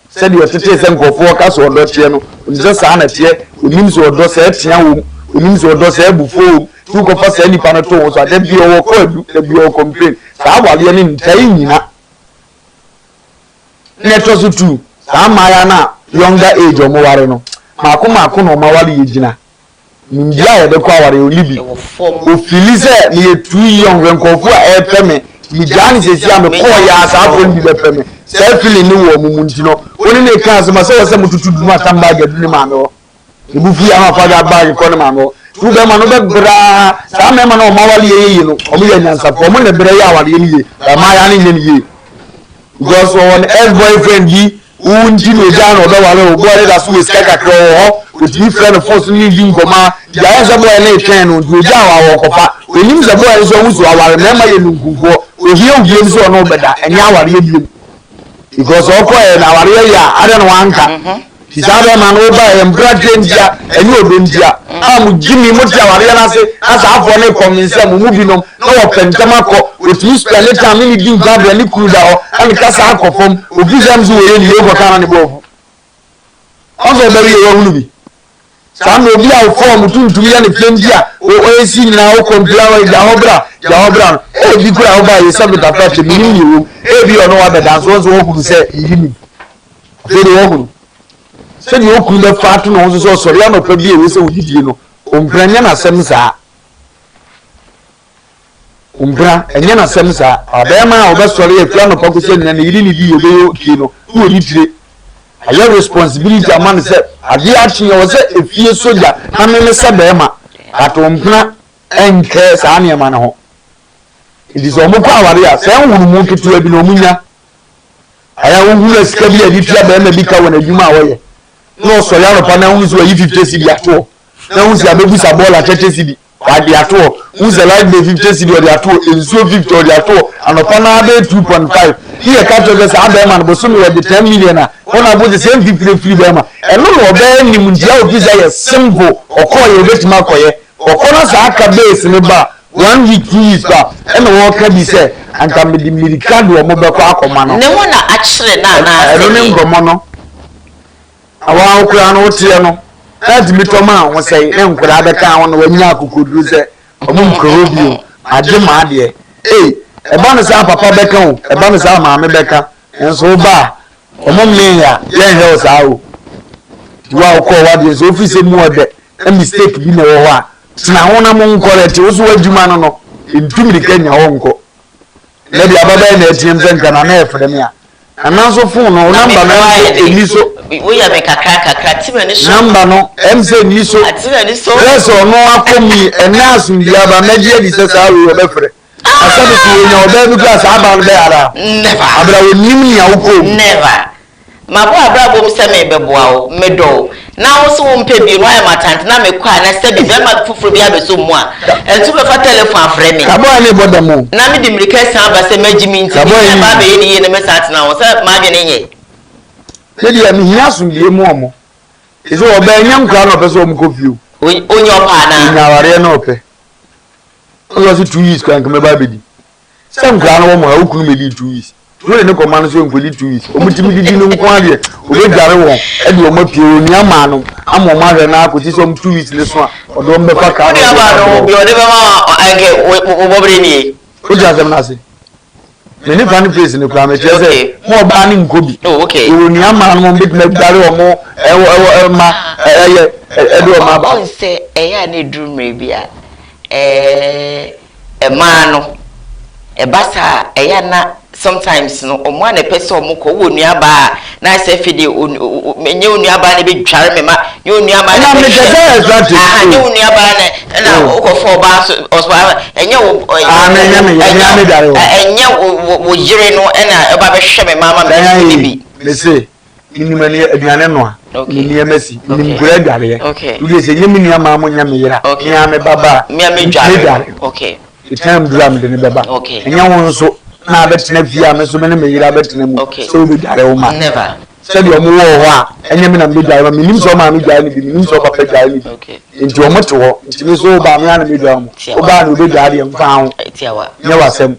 Said your teachers and go forecast or not, you know, just an at here, who means your door set, who means your door set before. Two of us any panato, so I did be your code, the bureau complaint. Sawa, you're in Taina. Let us too. Some Mayana, younger age or more. Makuma Kuno Mawali Jina. Ninja, the Koowa Libi. If Felice, near 2 young and Koowa air payment, Mijani says, I'm a 4 years out when you the payment. Selfie no Mumuntino. Only a class of myself, some to do my bag at Limano. The Buffy, I'm a father bag economy. Two them another bra, some men on Mawali, you know, Omian for money, Brea, my any because on ex-boyfriend, he won't Jimmy Jan or the boy that's who is Kaka, which you friend of forcing Goma, the answer boy lay 10 on Jawa or Papa. When you the boy is always our remember you we hear games or no better, and now I read you because all quiet our area, I don't want. His other man over and Brad India and you India. I'm Jimmy Motia, say, as I for a comment, some moving on, no Pentamaco, which you spend it time in you grab a liquid and the Casako from who gives them to any overcome above. Also, very only. Some will be our form to be any India or see now comply with Jahobra. Oh, you could have by something that touch a minimum. If you know what the dance was, who say, very open. Said you could have fat to know so sorry, I'm a probably you know, Umbrana Semsa Umbra, and Yana Semsa, Abema, or best story, a plan of focusing and you didn't do Kino, who need to. I have responsibility among said, I did actually was a few soldier, I'm in a Sabema, at Umbra and Cares Anya Mano. it is omo kwa ware a say nwuru mu ketewa bi na omunya aya wohuru sika bi adi tua ba na bi ka wona adwuma awoye no so ya no pa na hu so yi 50 cedi ato na hu si abebu sa bola 30 cedi adi ato hu se like be 50 cedi odi ato enso 50 odi ato anopa na be 2.5 here ka to be sa be man bo so me we 10 million a ona bo the same 50 free be ma eno no be ni mu ndia obi say simple okoye obetima koye okona sa aka base ne ba 1 week 2 weeks ba eno wo ka bi say anka me di mirika do mo be kwa akoma no ne wona akire na eno ne ngomo no awa okura no tie no that mitoma won say ne nkura be ka won wanya akokoduru say omo nkoro bio ade ma ade eba no sa papa be ka o eba no sa maame be ka enso ba omo me ya ye he o sa o wa ko wa de so office mu ode a mistake bi na wo ho a na wona mo nkorete wo so wadwuma no no ntumi de kanya wo nko na bi ababa na atiem zenka na na efre me a ananso phone no number na eniso wo ya be kakra time ni so number no mc ni so yes o no akomi enas mbia ba media di se sa wo be frɛ asabi ko nya oba bi class aba no be ara never abra wonim ya wo ko never ma bo abra bom se me be boa wo medo na wo so wo mpe bi no ay matant na me kwa na se bi be ma fufuru bi abeso mu a entu be fa telephone afre me kabo ani bodamu na me di mirika san ba se magimi nti ba be ye ne me sat na wo se ma dwe ne nye dedi ami hiasu die mu omo iso oba nyam kra no pese om kofiu onye opa na nyaware na ope ozo 2 years kan kama ba bedi sam kra no mo ha ukunu me di 2 years no ne ko man so nkoli 2 years omutimi didi no nko ade obe dare won e de omo pie oni ama no ama omo hwe na akoti so 2 years le so a odo mbe fa ka no aba no bi ode be ma age wo bobre ni o ja sem na se me ni fan face ni kwa me chese mo ba ni nkobi okay oni ama no mo bit me dare omo ma do ma ba on se eya na drum re bia ma no basa eya na sometimes no omo na pese omo ko wo nuaba na se fide menye nuaba na be tware me ma ye nuaba na me chese ye nuaba na ko fo ba so enye wo me dare wo enye wo jire no na e ba be hwe me mama me bi me say ni mani aduane no a ni emasi ni mkura dare ye udi se nyemi ni ama mo nyame yira nya me baba me dare okay itam drum de ne baba nya won so na betena fia me so me ne me yira betena mu so be dare wo ma never said your mo ho a enya me na me dare me nim so ma me dare ni bi nim so papa dare ni nti o moto ho nti me so ba me na me dare mu o ba no be dare en fa ho tiawa nya wasem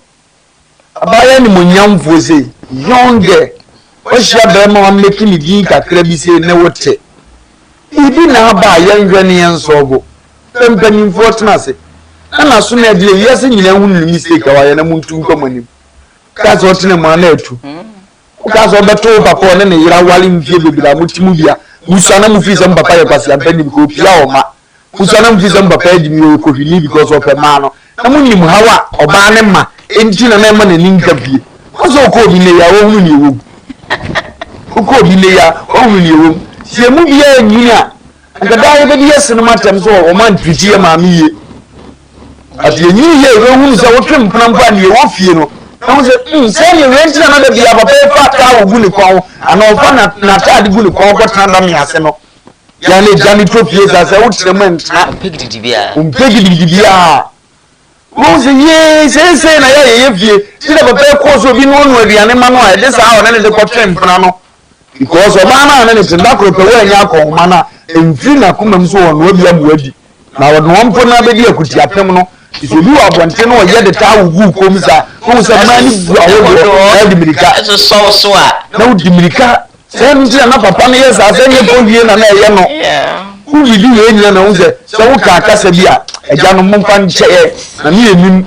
abaya ni mo nyamfo sei younger o hia be ma make ni din kakra bi sei ne wote ibi na ba yenhwe ne enso pempani fortness ana so na de yesi nyina hu ni mistake wa ya na muntu nkomanim ka so tene mo na etu ka so beto papa ne ne yira wali mfie bebira mutimu bia musana mu fi sem papa ya kwasi ampani ko pia o ma musana mu fi sem papa ya dimi ko hili because of a man na munim hawa oba ne ma enti na na ma na ninka bie ko so ko bi ne ya wo hu ni wo ko bi ne ya wo hu ni wo sie mu bia nyina nka da ye be yes no matem so o man twiti ya ma mi ye ati enyi ye we hu se wo twem prampa ne wo fie no na se se ye rent na da bia papa fa ta wo gu ni kwa ana o fa na ta de gu ni kwa ko tana mi ase no ya ne jani tropie sa se wo tremen na pegidi bia mo se ye se na ye fie ti da papa ko so bi no no aduane ma no a de sa o na ne de ko twem pra no because o ba na ne tinda kro pe wo anya ko ma na emfiri na kuma mso wo no bia muadi na wo no mpo na be di akuti apem no isobi wa bonte no ye de ta wugu kom sa wo se mani bu awo na di mirika so a na wo di mirika se nti na papa no ye sa se nye pondie na na ye no ku lidi ye nyina na wo se wo ka akasa bi a eja no momfa nche na ne enim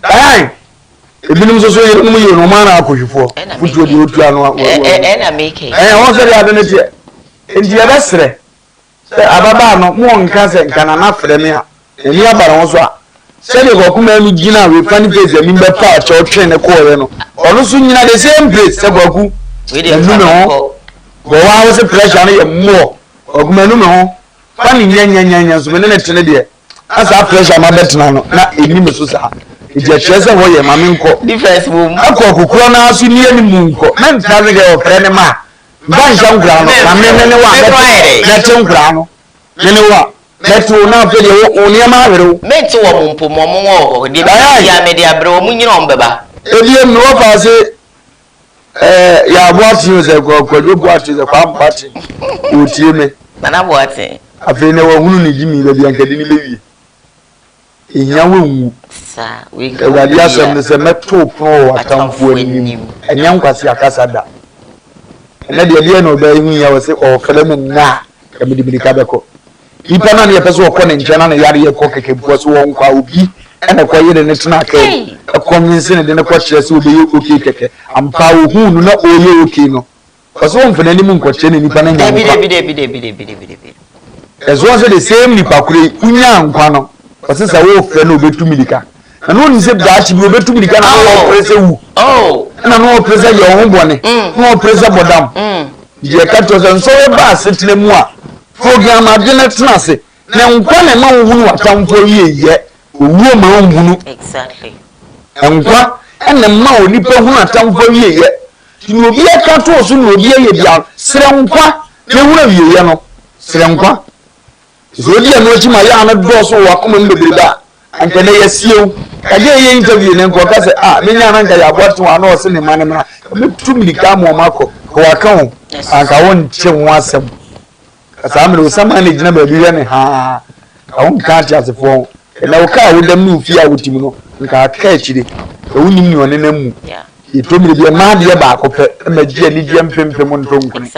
ai ebinim so ye no ye no ma na akohwefo futuo di otu anu na make wo se ya de ne tie enti ya besre se ababa no mo nka se nka na frɛ me a eni abara wo so a se de ko kuma mi gina we fani face mi be pa cho twen ne ko ye no ono so nyina the same place se gwaku we dey ho go wa wo se pressure no ye mo oguma nu me ho fani nyanya so me ne tene de asa pressure ma betena no na eni me so sa ije chese ho ye mame nko difference boom akọ kokoro na aso ni ani mu nko men tare ge o kre ma ba nja nkura no na me ne wa na che nkura no ne wa metu na pe de o ni ma awere menti wo mumpo mo wo de ya me de abre wo munyina on beba ebie mi wo fa se ya boati yo ze ko jo boati ze kwa boati o tie me na boati afi ne wo hunu ni jimi be bi ankadi ni bewie ehia wo nwu sa we go wadi asem ne se meto pro atamfo anim enya nkwase akasa da ene de no be hu ya wo se o kele me na e me di ka be ko ipa na ne pese o ko ne nche na ne yare ye ko keke bo so won kwa obi ene ko yire ne tena kai e convince ne de ne ko kire se obi ye oke keke ampa wo hu no na o ye oke no so won fene ni mu nko kire ne nipa na nya bi ezo se the same nipa kure kunya nkwa no so se wo fre no obetu milika na no ni se dachi bi obetu milika na wo prese wu na no prese ye ho bone no prese bodam je ka to so we ba setene mu a program adene tena se na nkwa na ma hunu atamfo ye owuo ma hunu exactly nkwa na ma onipa hunu atamfo ye ni obi aka to so ni obi ye bia sere nkwa na hunu ye no sere nkwa zodi ya no chima ya na do so wa kuma mbebe ba anka na yesiew kaje ye interview ne nko ka se menya na nka ya bwatu wa na o se ne mane na metu milika mo mako ko wa kan anka won che won asem asamre osama ne gina ba biya ne ha awon ka ti asefo na o ka wo dam nu fi a wotim no nka ka achire e wonim ni one na mu itomire bi ma de ba akopɛ na gie ni gie mpempem ntonkune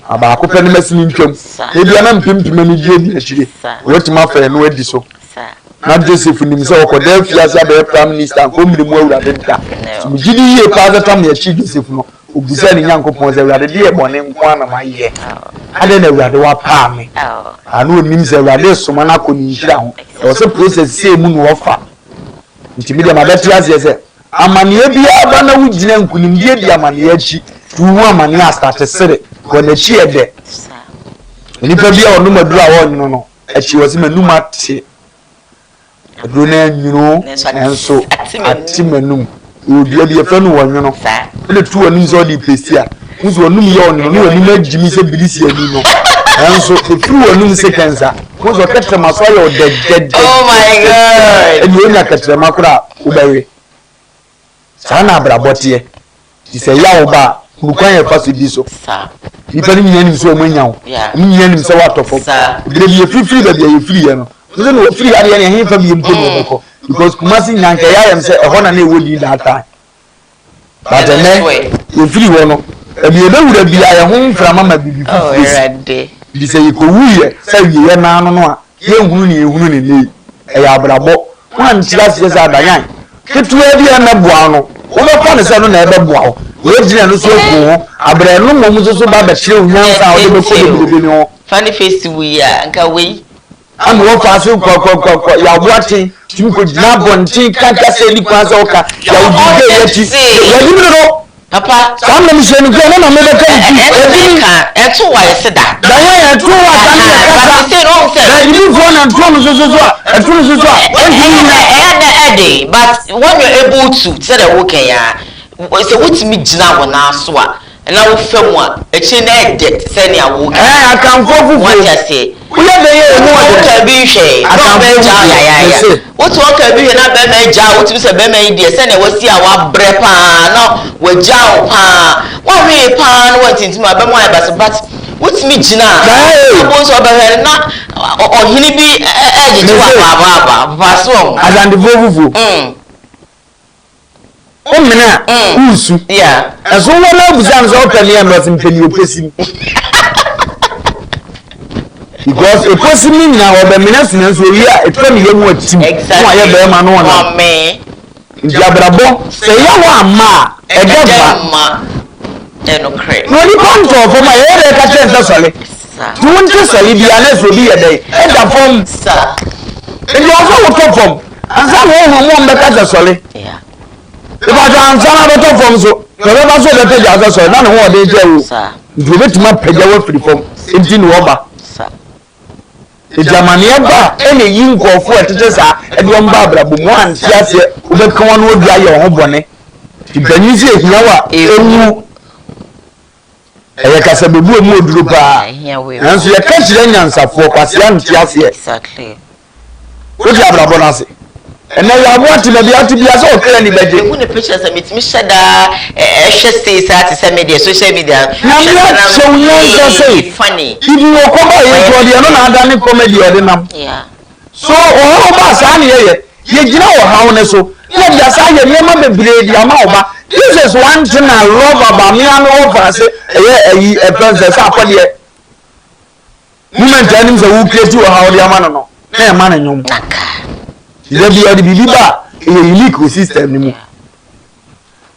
aba akopɛ ne masini ntwam e bia na mpempem ni gie ni achire wotima fa no adi so na Joseph nim sɛ okoda fiase abe prime minister ko mmiri mu awurade nta mu gidi ye pa za tam ya chi Joseph no obusa ni nyankopɔn sɛ awurade de bɔne nko ana mayɛ ade na awurade wa pa me anu onim sɛ awurade soma na ko ni nhira ho o sɛ process se mu no ofa ntimi de ma bɛte ase sɛ amaniye bia ba na wugina nkunimdie di amaniye achi tuwu amaniye astarte sere ko na chi ede nipa bia onu maduru a wonno no achi wose manum ate aduru na nyuro enso ati manum odia bia fa no wonno no le tu wonu so di pesia muso wonum ye onno no wonu magimi se bilisi ani no enso etu wonum sekensa muso ketrema so ye odeded oh my god eni onya ketrema kura ubawe sana abrabotie ti se yawo ba kurukwan ye fa so di so sa ipa ni nyanim so mo nyawo ni nyanim se watofo de bi efiri da bi efiri ye no so no efiri ade ye he fa bi mpo no beko because kumasi nyanka ya yem se ehona na ewodi data but ne efiri wo no e bi ebewura bi aye ho mframa ma bibi oh erade di se yiko wuye se wiye na no no a ye hunu ni ehunu ni nei e ya abrabo wan tira se za adanyan ketua bi na boa no wo ba ne se no na ebe boa wo we gina no so ko abre no mo so ba ba chire nyansa wo be ko bi no funny face we ya nka we am wo fa so ko ya boate tim ko gina bontin kanka se ni kwa za oka ya ugide ya ti ya di no papa sam na mi se ni ko na me be ka e to wa ye seda da ya to wa ka ni ka say no say da you go na to so e to so ede but when you're able to say the work ya say wotimi gina wo na so a na wo fam a echi na ede say na wo akan fofu what you say uye be ye mu wo ka bi hwe akan be ja ya wotu wo ka bi hwe na be ma ja wotimi say be ma yi de say na wo si a wa bre pa no wo ja wo pa wo hwe pa no wantintima be mo ya but wotimi gina bo so be hwe na ohini bi eje ti wa baba vaso azande fofu o mena usu yeah aso wona buzan so opani e no simpeni opesi because opesi na obe mena sina so wi a etwa ye mu atim wa ye be ma no na me njabrabo se ya wa ma edeba eno kre no ni ponto for my ere ka tensa sole tu wonte sole bia na so bi ye dey eda form sa ndi oso wo to form ansa wo mo mbe ka sole yeah iba ta ansa na be to form so no be ba so be te ja sole na no wo de je wo sa ndi be tuma pagya wo free form enti ni wo ba sa Germany ba ene yi nkofo etete sa edom ba brabo mo antiase obeka won odu aye ho bone tibanyizi ehia wa ewu eye kasa bebu mu oduro ba nanso ye ka kire nyansafo kwase antiase exactly odi abrabo na se ene ya bo ati na bi ati bia so okere ni beje ebu ne pictures me shada hwe say sa media social media na funny ibi okoba ye to de no na ada ne comedy ode nam yeah so o ba sa ne ye gina wo hawo ne so ye bia sa ye niam bebre di ama oba this is one thing I love about me and over say a princess apode moment anim say wo create wo hawo de ama no na e ma na nyom the biba a unique system ni mu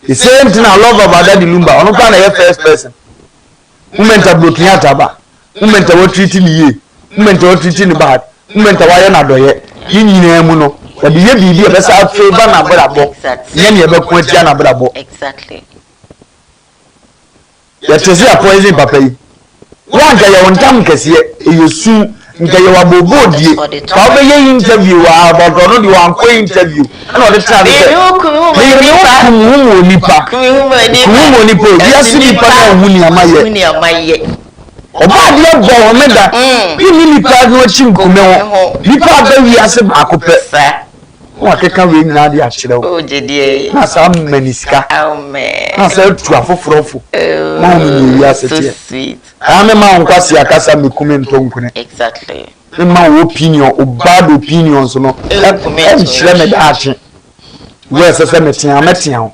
the same thing I love about that Lumba ono kwa na first person moment ablokin ataba moment wo treat ni ye moment wo treat ni bad moment wa ye na doye yinyina mu no e bi ye bibi e besa favor na brabo ye ne e be ko tia na brabo exactly ya tezi a poison papa yi wa ga ye wontam kese e yesu nka ye wabobo die ka be ye interview about ono di wan ko interview na o de try kumu nipa dia si nipa na hu ni amaye oba dia go o meda bi nipa no chinkome ho nipa ba wi ase ba akopɛ o akeka we nyina de akyerɛ o jedie na sa manisika amen na sa tu afofrofo na hu ni ase tie sweet ame ma nkwasi akasa mekume ntonkune exactly ma opinion o bad opinions no e shire me da ache we se metia metia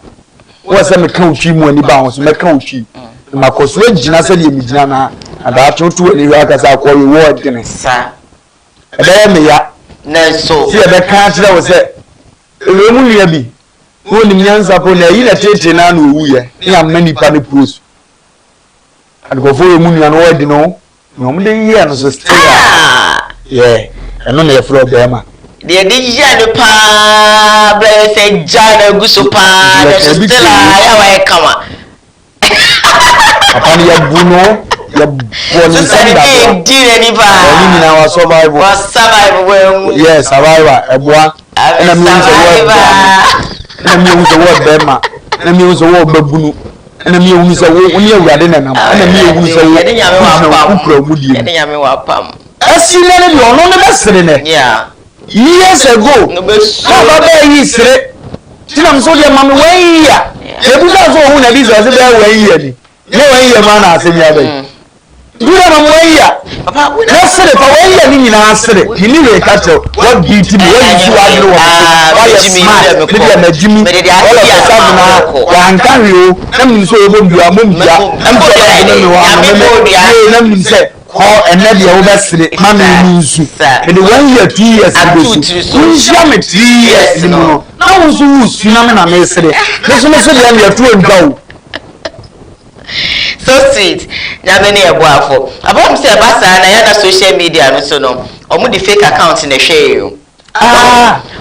we se me kan utwi mu ani ba ho so me kan utwi makoso agina se de emigina na ada ache otu ani wi akasa akọ we word ne sa ebe me ya na so si ebe kan kire wo se ewe mu lia bi wo ni nyansa po na yi na tete na na owu ye ya mani pa ne pros adgo fo mu nya no word no no de ye no so stay yeah eno na yefro bema de jane pa ble se jane guso pa de stela ya wa kama apani ya buno ya boni sanda dire ni ba ni na wa survival we yes survival eboa na mi unse wo bema na mi unse wo babunu na mi unse wo oni awurade na nam na mi unse wo de nyame wa pam asile ne ono ne besere ne yeah years ago baba be yi sire tinam so de mama wan ya ebuza so hu na bi so se be wan ya ni ne wan ya ma na asemi abai dura mama wan ya papa na sire fa wan ya ni nyina asire ni le ka to what beauty me wan you agro wa ya smart me de na jimi all of a sudden na wan kan yo na mi so obo bia mo bia am so na mi se oh enade wo besire mama ni nsu the 1 year 2 years ago unja me 3 years no na unsu usu na me na me sire so me so dem ya to ndwa so sweet na me ne eboafo abom se basa na ya na social media no so no omu di fake account na hwe yo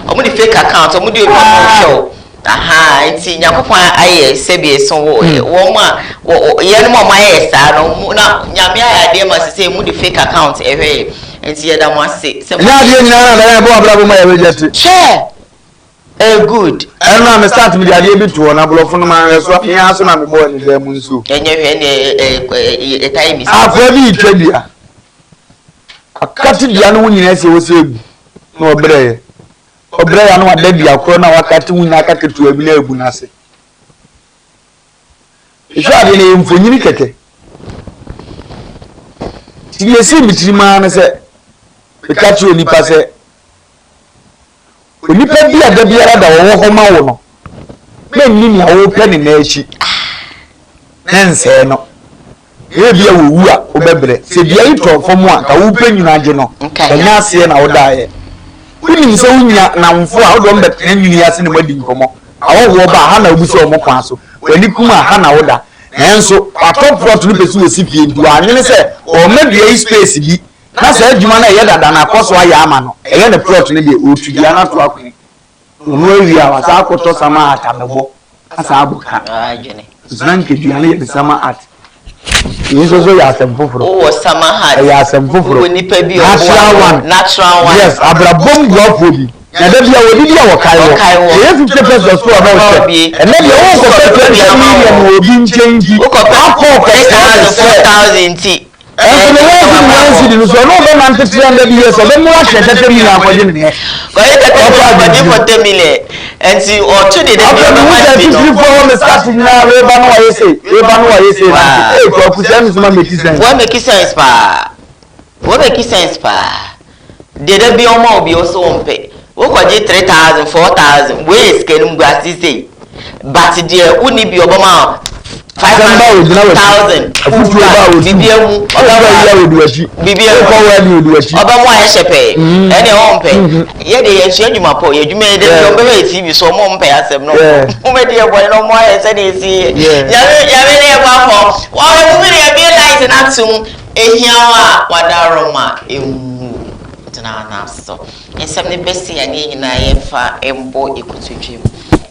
omu di fake account omu di show aha nti nyakopon aye sebie so wo ma ye no mo aye sa no na nyame ade ma se mu di fake account ehwe nti ye da mo ase se na ade nyina na bo abrabo ma ye wejete share good na me start me di ade bi to na blofo no ma so me aso na me bo ni da mu nso enye hwe ne time is afa bi twabia akati dia no nyina se wo se egu na obreye ya no adabi akro na wakati wunya akaketu abi na ebu na se ishade ne mfonyini keke ti yesi mitirima na se pikachu onipa se onipa bi adabi ara da wo ho ma wo no me nni ya wo pe ne na echi nense no e bia wo wu a obebre se bia ito fom a ka wo pe nyina age no enya ase na wo daaye kuni se unya na mfo a wo mbet na nyini ase ne madi nkomo awo ba ha na obuso omo kwa so wani kuma ha na woda enso atop plot ni besu osipie ndu anwene se o medua yi space bi na se adwuma na ye dada na akoso aya ama no eye ne plot ni de otu dia na to akwe no awi a wasa akoto sama atamebo asa abuka ajene zan ke dia na ye sama at so ya asem foforo. Oh, summer hat. Ya asem foforo. Natural one. Yes, abrabom glove bi. Na da bia wodi bia wo kai wo. E 50 pesos so about it. And then you go for 20 million wo bi nchenji. Wo ko ko 4,000 ti. And the way you so no be man 300 years so be mo ahye 30 million for you ne. Go you get for 10 million. And see or to the no for start na we ba no wa yese. We ba no wa yese na. Eh ko kusen so make sense. What make sense pa? What make sense pa? De da bi o ma obi o so ompe. Wo ko je 3,000 4,000 we skenum gba sisi. But there uni bi obama 500,000 bibiemu ko wani oduachi oba mo aye shepe ene o mpe ye de ye hia dwuma po ye dwuma de o be TV so mo mpe asem no mo me de boy no mo aye se de si ya me de gba po wo me de be light na tum ehia wa wadaroma emu na so ensem ne besi ya ni nyina ye fa embo ekutudwem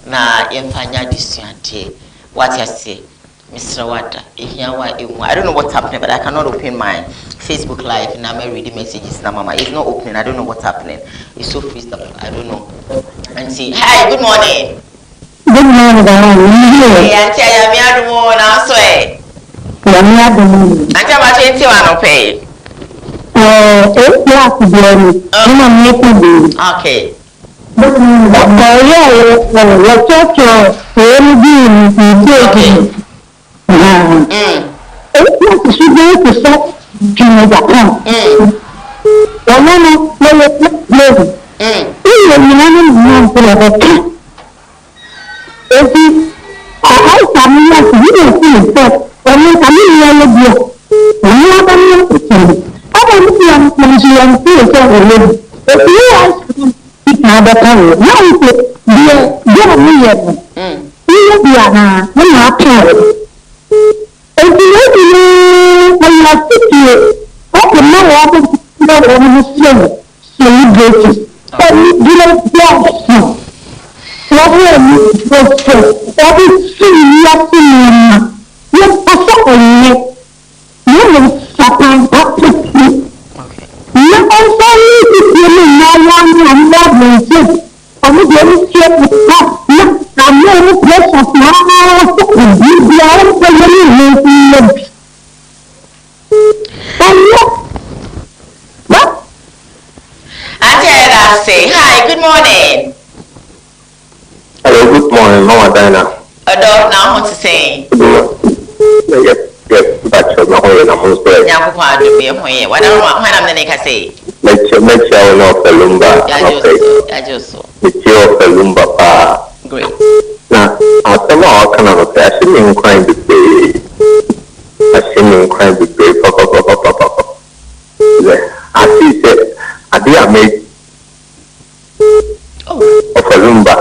na ye fa nya disuante what you say Mr. Wada, I don't know what's happening, but I cannot open my Facebook Live and I'm reading messages now, Mama. It's not opening. I don't know what's happening. It's so freezed up. I don't know. And see, hi, good morning. Good morning, Hey, Auntie, I'm here to morning. I'm sorry. Auntie, I'm actually to pay. Okay. Say hi, good morning. Hello, good morning, Mama Dina. Adult now want to say. Yes, that's what I'm going to say. What I'm going to say. Make sure no Lumba. I just saw. Lumba. Great. Now, after all, kind of fashion in crime to pay. Fashion in crime to pay. I see it. I did make. Lumba,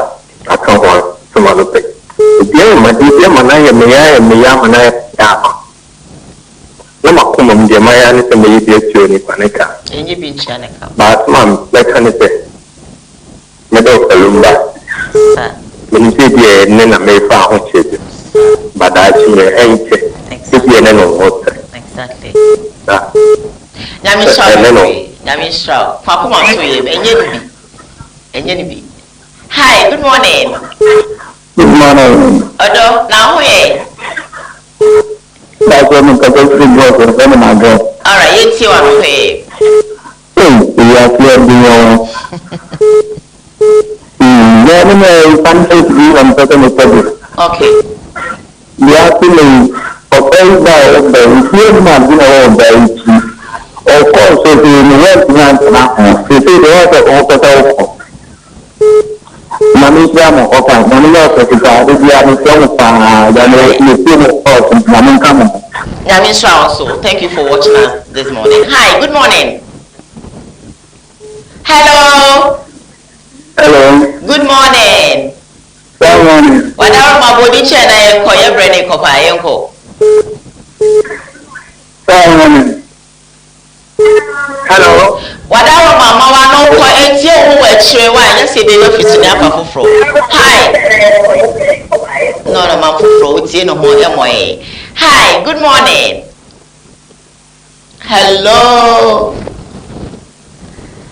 I can't want some other thing. My dear Manaya, Manaya, Namakum, dear Maya, and maybe a journey, Panica. And you be Chanica. But, Mum, like Hannity, Meadow Lumba. When you see Nena may found children, but I see ain't it. Exactly. Yamisha, Papa, and you hi, good morning. Good morning. Odo, now where? That's when I'm going to go my girl. All right, you see what I'm saying. We are here doing. Okay. We are feeling okay by the field man, of course, if you work now, you see the water. Mami siamo opa mami yote kitabu dia ni siamo pa yani siamo opa mami kama Yamisha also thank you for watching us this morning. Hi, good morning. Hello. Good morning. Good morning. Wadawa mabodi chena yeko ye brene ko pa yenko. Good morning. Hello. Wadawa mama wa no ko enti o wo achire wa anya se de office ni apa foforo. Hi. No, ma foforo tie no ho emoye. Hi, good morning. Hello.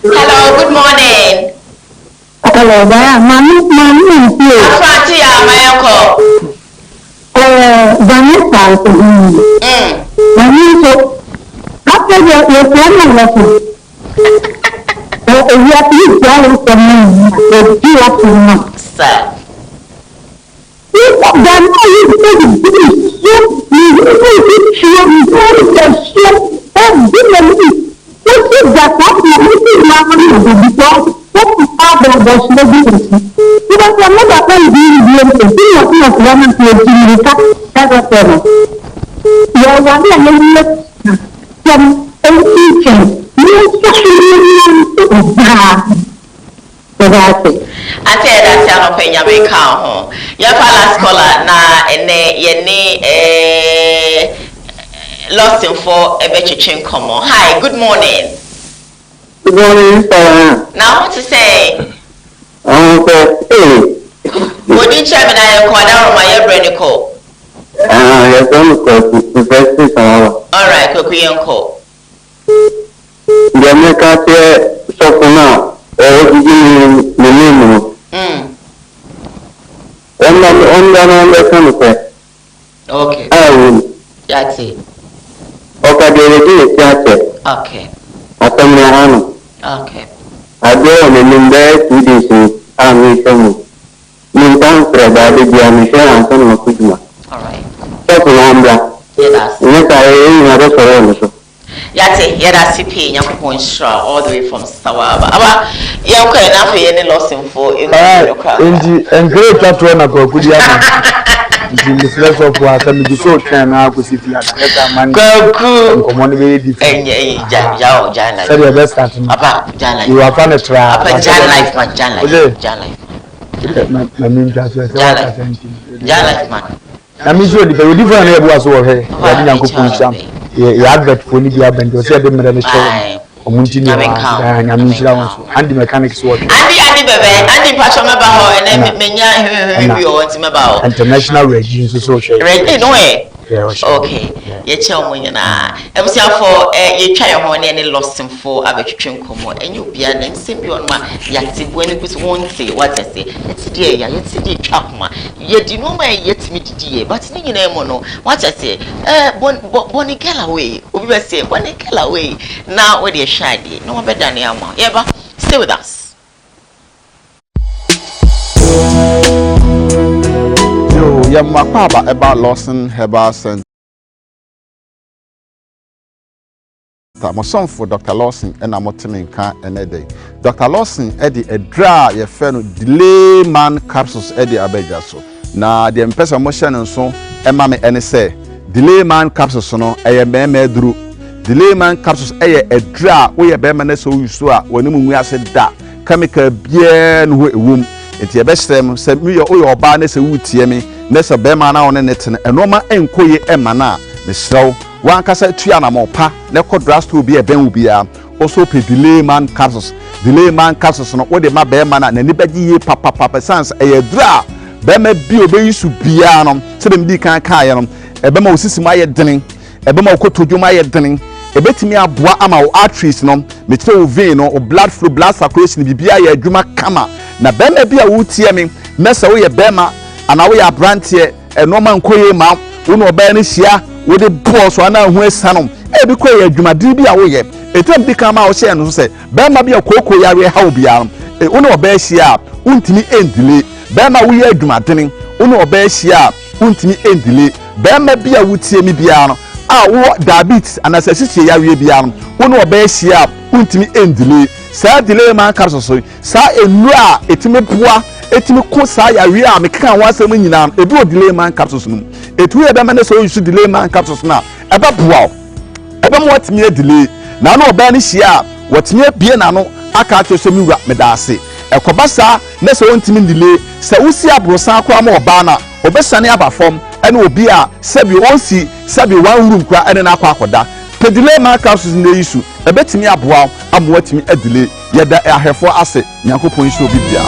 Hello, good morning. Hello, Mami, Afanti ya mayako. Vanessa, Mami, so after your plan lesson, we are pleased to have some you have to know. Sir. Ate da tia no penya me ka ho. Ya pala scholar na ene ye ni lost in for ebetwetwe nkomo. Hi, good morning. Good morning, sir. Now what to say? Okay. What did chairman I call down my brain call? Yes, All right, Koku uncle. The America so for now, the minimum. Okay. I will. That's it. Okay. Okay. I go on and there 2 days. I'm some. Mintan Freda, the Amisha, and some of Kuzma. All right. That's Yes. Yes, I am. Yate, yada CP, Yankopon Shra, all the way from Sawaba. Aba, Yanko enough any loss in for in the crowd. And great that one ago, good the flesh of what I mean, so can I go see if you have man. Go, come on, very different. Jana. Sorry, your best at About Jana. You are fun to try. Up Jan life, man, Jan life. I mean, just Jan life, man. I mean, so the different areas were here. I didn't go push some. You advert for Nidia Bend, you said the middle show. Omuntini and the mechanics work. Andy bebe, Andy Pachama Baho, and then Menya, international regime social. No way. Okay, you tell me na. I was for you try your money and lost him for a vegetarian como, and you be an simple on my yati when it was one say what I say. It's dear, it's the chapma. Yet you know my yet me dear, but you know what I say. Bonnie Kellaway, we say Bonnie Kellaway. Now where you shady, no better than Yama. Ever stay with us. Yamapaba about Lawson Herbal Center. My son for Dr. Lawson and I'm Otiminka and Eddie. Dr. Lawson Eddie a dry your friend delay man capsules Eddie Abejaso. Now the Empress motion and so Emma me any say delay man capsules no a meme drew. Delay man capsules a dry we a beman so you saw when we said that chemical bien womb. It's your best time, send me your barnes a wood me. Nessa Bemana on it and Roma and Koye Emana, Miss Slow, one cassa Triana Mopa, Neco Drast to be a Benubia, also pay delay man capsules, no what the ma Bemana and anybody papa sans a dra, Bema be obey to pianum, so them decan kayanum, a Bemo Sismaya dinning, a Bemo Koto Jumaya dinning, a bet me a bois ama arteries no, metro vein or blood flow, blood circulation, Bibia, Juma Kama, na Bema be a wood teaming, mess away a Bema. And now we are brandy and no man quay mouth, uno banishia with the boss or now who is Sanum. Every quay, Juma Dibi away. A time become our share and say, Bama be a cocoa yari haubiam, a uno besia, untimi end delay. Bama we are Jumating, uno besia, untimi end delay. Bama be a wood see me biano. Ah, what diabetes and as a city yari biam, uno besia, untimi end delay. Sa delay man capsule, sa a noir, a timid poor. Etimi ko sa ya wi a meka wansam nyina ebi o delay man capsules no etu e be mane so use delay man capsules na e ba boa e be mo atimi delay na no oba ni hia watimi bie na no aka acho so mi wura medase e koba sa na so ntimi delay sa usi abrosan akwa ma oba na obesane aba form ene obi a sabi onsi sabi one room kwa ene na akwa akoda pe delay man capsules na yisu e betimi aboa amo atimi delay yeda ahefo ase nyankopon yisu obi bia.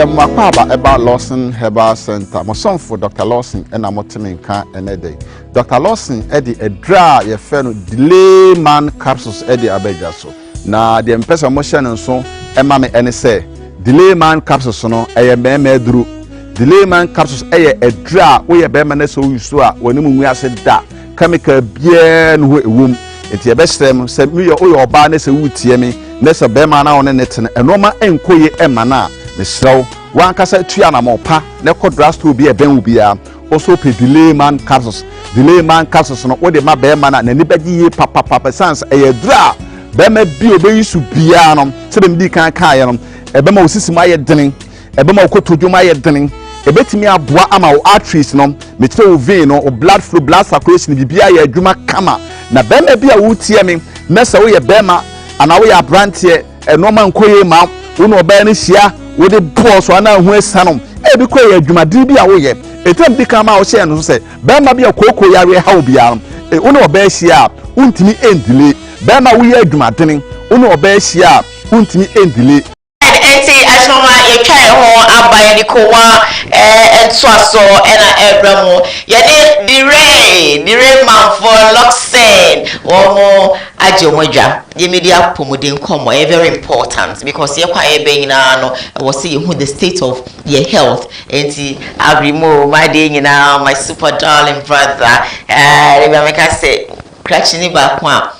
Yamapaba Eba Lawson Herbal Center. My son for Dr. Lawson and I'm Otiminka and Eddie. Dr. Lawson Eddie a dry your fellow delay man capsules Eddie Abejaso. Na the Empress motion and so Emma me any say delay man capsules no a meme drew. Delay man capsules a dry we a beman so you saw when we said that chemical bien womb. It's your best time, send me your barness a wood me. Nessa Bemana on a net and Noma and Koye Emana. Miss Slow, one cassa Tiana Mopa, Neco Dras to be a Benubia, also pay delay man capsules. Delay man capsules on what the ma Bemana and anybody papa sans a dra. Bema be obey to pianum, to them decan kayanum, a Bemo Sismaya dinning, a Bemo Cotojumaya dinning, a bet me a bois ama arteries nom, metro vein or blood flow, blood circulation, Bibia, Juma Kama. Na Bema be a wood teaming, Nessa way a Bema. And we are brand here, a Norman Koye ma, uno Bernicia, with the boss one now West Hanum, every Koye, Juma Dibi away. A time become our share and say, Bema be a cocoa yari how be arm, a uno Bercia, untimi endile, Bema we are Juma dinning, uno Bercia, untimi endile. Enti asoma yekai ho abaye ni kowa entwaso ena ebramo ye dire man for Luxen womo ajomodwa ye media pomodin komo e very important because ye kwa ebe nyina no was see who the state of your health enti abrimo my day nyina my super darling brother let me say crash ni ba kwa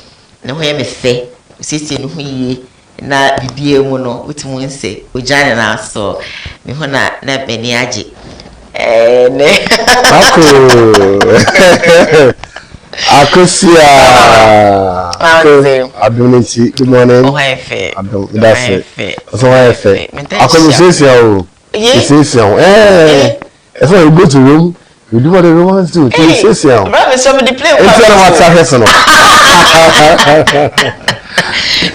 ne ho ye me fe sisi no ho yi na bibie mu no utumu nse ojane na so me ho na beni age ne Akosia Abduniti, good morning. Oh, I fe. That's it. So I fe. Akosia o. Yes. It's so you go to room, you do what you want to do. Yes. Brother, somebody play. It's not personal.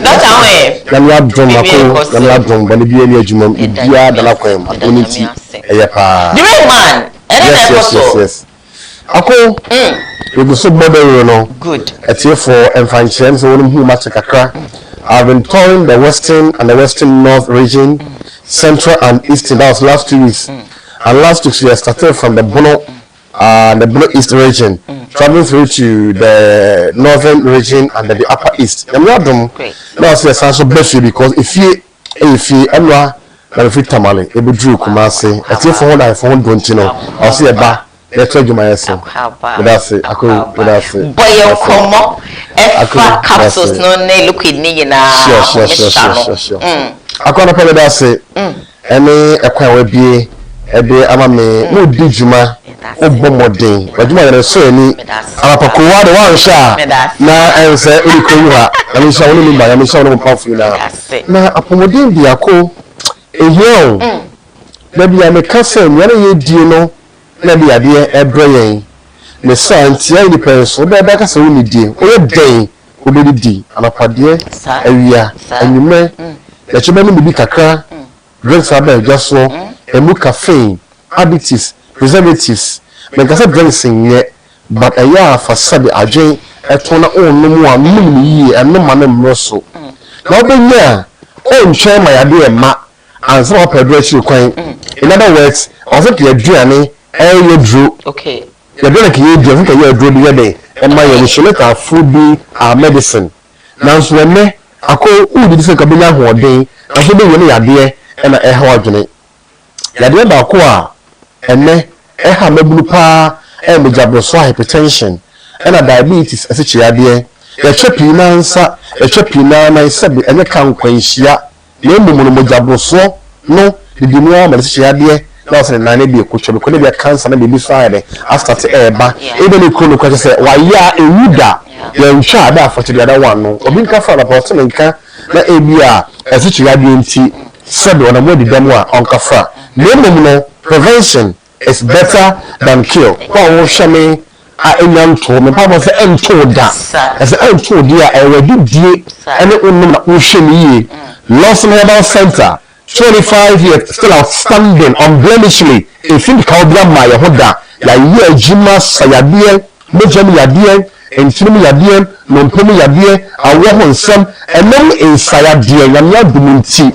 Not away. Let me have drum, but the be any jumum, India, the Laquem, Abduniti, Ayapa. The right man. Yes. Ako, we go so bother, no. Good. It's here for Enfanchen, so who much Kakra. I've been touring the western and the western north region, central and eastern. That was last 2 weeks. And last 2 weeks we started from the Bono East region, traveling through to the northern region and the upper east. And we have them. Now say so bless you because if you Emma na fit tamale e be drew Kumasi. I say for one for don't you know. I'll see a bar. Let's tell you my essence. That's it. Boy, komo efa capsules no ne look in ni na. Sure. Akona pele that say. Any ekwan we bie ebe ama me no di juma obomodin waduma yere so ani apakowa de wan sha na ense ulikoyuha na mi sha woni mi ba mi sha woni powerful na apomodin bi akọ ehio na bi ya me kase nyare ye die no na bi ade ebreyen me sa ntia ni penso be be kase woni die o den o be di anapade awia anyume ya chebe ni bi kakra drinks abe jaso emu caffeine additives preservatives because drinks in yet but a year for sabi adwen etona onum a num yi enum ma nem roso na obenya o nhwe ma yade ma answer up address kwan in other words also the aduane e dro okay the aduane ke ye dro nke ye dro bi yede e ma ye shileka food bi medicine na so eme akọ udi se ka benya hoden na so be woni yade e na e ha adwene yade ba ko a ene e ha mabulu pa e mejabroso hypertension and diabetes asichi yade ya chepi na nsa ya chepi na isabi enye kan kwanhia na emumuno mejabroso no bibimu ama asichi yade na so na ne bi ekotwe ko ne bi cancer na bi so ayede after te eba ebe ne kro no kwa se wa ya ewuda ya ntwa da afọ te yada wan no obi nka fa na pọtọ nka na ebi a asichi yade nti sabi ona mo di demo a onka fa na emumuno prevention is better than cure. Kwa wo shame a enyanto me pa mo se ento da. Ese ento dia e wadi die ene onum na wo hweme yi. Lawson Herbal Center 25 years still outstanding unblemishedly. If you can be my hoda ya ye jima sayade mejami yade entimi yade no mpemi yade awo honsam enom insayade ya nya dumunti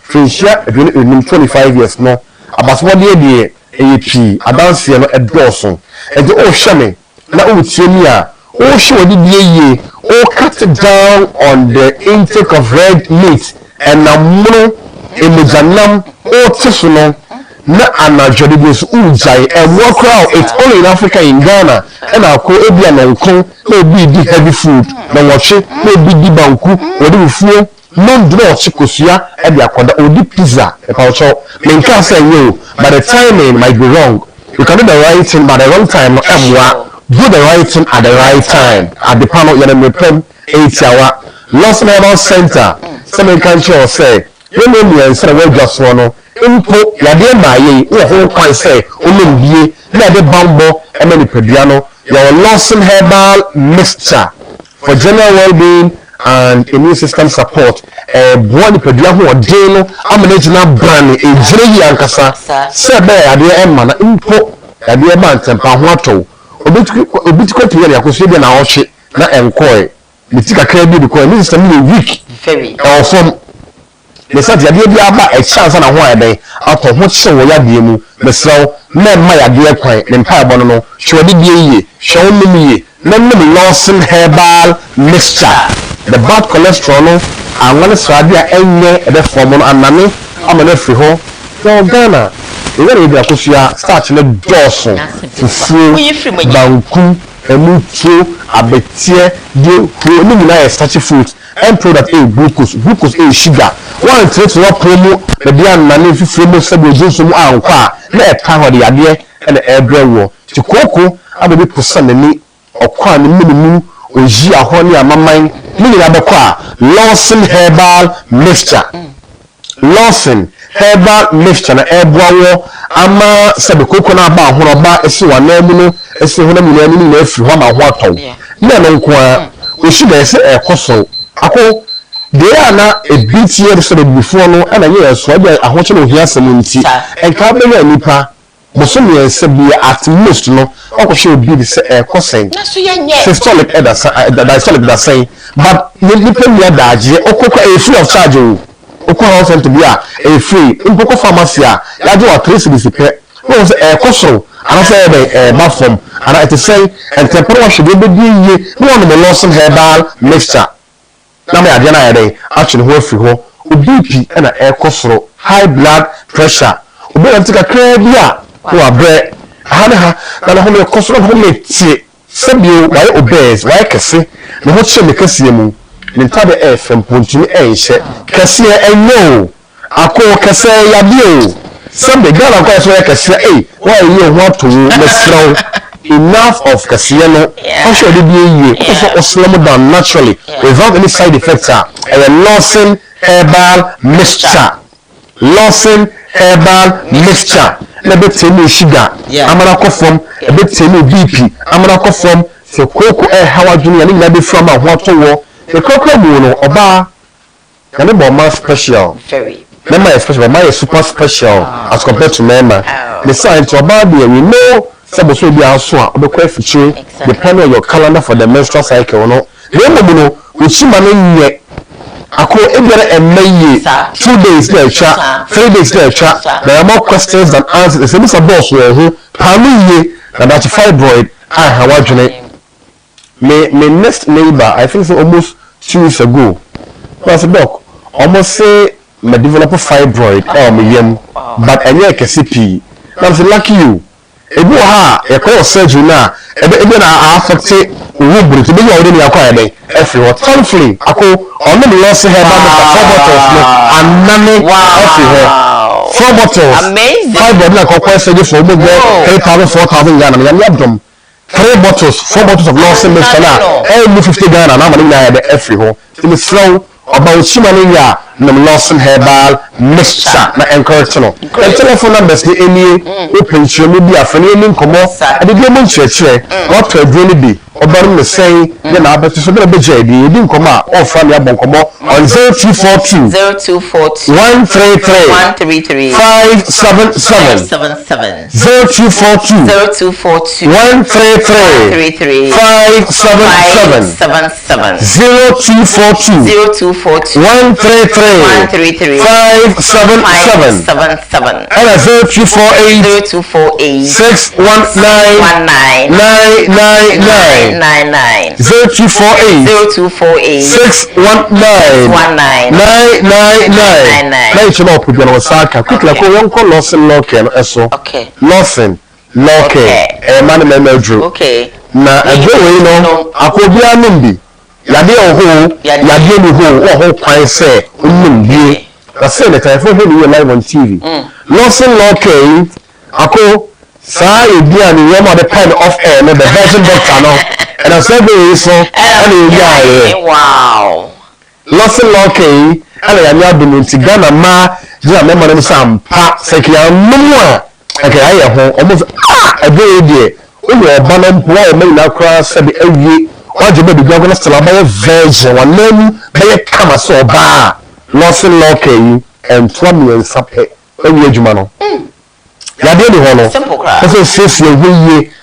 finshia aduane 25 years no abaso de eyepi adanse no edoso enti o hweme na o tiemi a o hwe wodi die o cut down on the intake of red meat and namuno emujanam o tsuno na anajode bi so ujai e work out it's only in Africa in Ghana and akọ ebi anankon na obi di heavy food na wohwe na obi di banku wodi fufuo no draw chikosua e bi akoda odi pizza e pa ocho menka say you but the timing might be wrong you can do the right thing but the wrong time no emwa do the right thing at the right time at the panel yana mepem 8 hour Lost Herbal Center some country say you know me and say we just one impo yade maaye wo ho kwan say onumbie na de bambo emeni pediano your Lost Herbal mixture for general well-being and immune system support boani pedua ho odin no amanage na brand ejire yi ankasa se be yade emma na impo yade e ba ntempa ho ato obitiko tiye ya koso bi na ohwe na enkoe bitika kra bi ko immune system ni weak very from the said yade bi aba e chance na ho ebe ato ho che wo yade mu mesrew na emma yade kwan ne mpa ebo no hwode bi yiye hwe wo miye na nem Lost Herbal mixture the bad cholesterol no anwane swade a enye ebe form no anane amana fri ho so Ghana e bi akosua start na doso fufu banku emutu abetie de ho ni na e starchy fruit and product glucose sugar one treat no promo the dia anane fufu mo sabe ojoso mu ankwa na e ka ho de yade na e brewo ti koko abebi posanani okwa ni minimu oji ahoni amaman ni na bekwa Lost Herbal mixture Lost Herbal mixture na eboawo ama sabe koko na ba ahoroba esi wanamu no esi hona mu na afiri ho ma ho atọ na no nko oshi na ese ekoso ako de ana ebiti ye so before no ana ye so dia ahoche no hia asem nti enka be ya nipa bosom ye se bi at most no okwhwe obi de se ekosen na so ye nye systolic diastolic da say but nipa mi adaje okokwa e free of charge o okwa house to be a free impoko pharmacy a yaje wa 3 cedis pe no se ekoso ana say be platform ana it say and temporary should be ye no one the Lost Herbal mixture na me ade na yade actually ho afiri ho obipi na ekosoro high blood pressure obi antika kra bia ho abre ha na ho me kosoro ho me tie sebio why obese why kese na ho che me kese mu ni ntabe fm pontini enhye kese enyo akọ kese yade o sebe gala kwa so kese why you ho to mesro enough of kasiyano how should it be here so slow down naturally without any side effects a Lost Herbal mixture Lost Herbal mixture na beteni sugar amana ko form beteni bp amana ko form se koko hawa junior ni na be from a ho to wo the koko mu no oba na me bo ma special very Mema is special, but super special as compared to Mema. The science about the we know some so be also be quite feature depending on your calendar for the menstrual cycle no. Remember no we chima no nye ako ebere emaye 2 days there cha 3 days there cha there are more questions than answers. It's a boss we who panu ye na that fibroid how adwene me next neighbor I think so almost 2 weeks ago was a doc almost say me develop fibroid me yam but enye kesipi na say lucky you ebu ha e call surgery na ebe na affect wobru to be already na akwa ebe every what thankfully ako ono me Lost Herbal for bottles no anane every here 4 bottles amazing fibroid na akwa surgery for me 3,000 4,000 Ghana me yam abdom 4 bottles of Lost mixture na 50 Ghana na money na ebe every ho me throw about chimani ya na Lost Herbal mixture na encourage no the telephone numbers ni eni open chemu bi afani eni nkomo ade bi mo nchechire what to do ni obar me say ya na abeti so be je di edi nkomo a ofra ni abon nkomo on 0242 133 577 0242 133 577 0242 133 577 and 0248 619 999 0248 619 999 na ichi na opu bia Osaka quickly ko won ko Lawson Locke no eso okay Lawson Locke man memedru okay na adwo we no akobia numbi yade oho yade ni ho kwan se onumbi na say the time for him live on TV Lawson Locke ako sa ebia ni yema the kind of air no the version doctor no and I said so and wow Lawson Locke ala ya nya dum nti Ghana ma jira me man sam pa sekia numwa okay aye ho almost ebe die o yo ba no po o me na kra se be awie o je be bi gona stela ba version wa nemu be kama so ba Lawson Locke and Twami and Sape awie adwuma no ya de ni ho no simple cra so sesi ye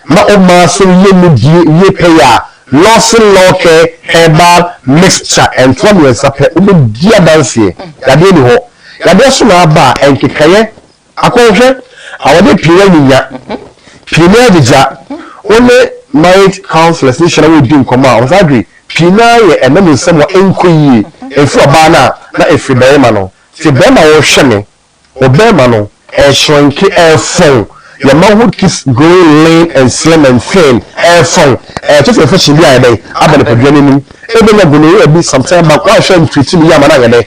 ma o ma so ye mu die ye pe ya Lawson Locke herbal mixture and Twami and Sape o be dia dance ya de ni ho ya de so na ba enkekaye akonhwe awade pire niya pire dija only married counselors ni shara we din koma o sagri pina ye enam nsem wa enkoyi efu oba na efi bema no ti bema wo hweme o bema no shrinky phone your manhood keeps growing lean and slim and thin phone just a fashion bia dey abana padwane nim ebe na gunu e bi sometime back wa hwe ntwiti ni yama na yede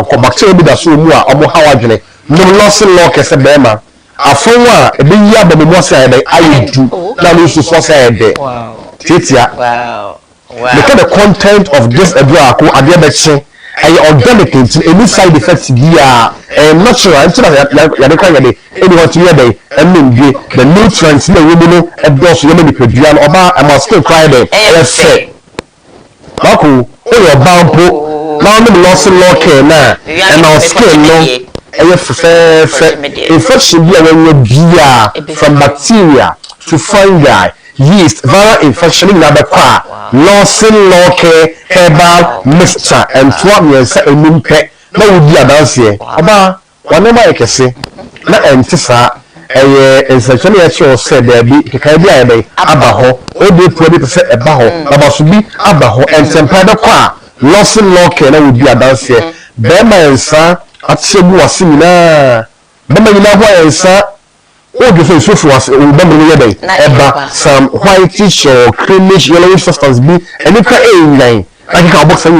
ko bacteria bi da so mu a omo hawa adwene no Lawson Locke se bema afon a ebe yi ababa mo se yede ayedu na no so so se yede wow titia wow look at the content of this eduako ade be che organic any side effects dia natural until ya de kwa yede any what you dey embe the nutrients na we no e do so yeme pedua no oba amaske kwa dey e bako o yo bampo na no Lawson Locke na e na skin no e infection bia when bia from bacteria to fungi yeast viral infection in the car Lawson Locke herbal mixture and Twami and say enumpe na wudi adanse aba wanema ekese na entisa infection ya cho say there be keka bia ebe aba ho o dey product say eba ho aba so bi aba ho entempa de kwa Lawson Locke na wudi adanse be ma ensa atsebu wasimina be ma nyina ho ensa o de so so was o be me yede eba some whitish or creamish yellowish substance bi eni ka enyan like ka box any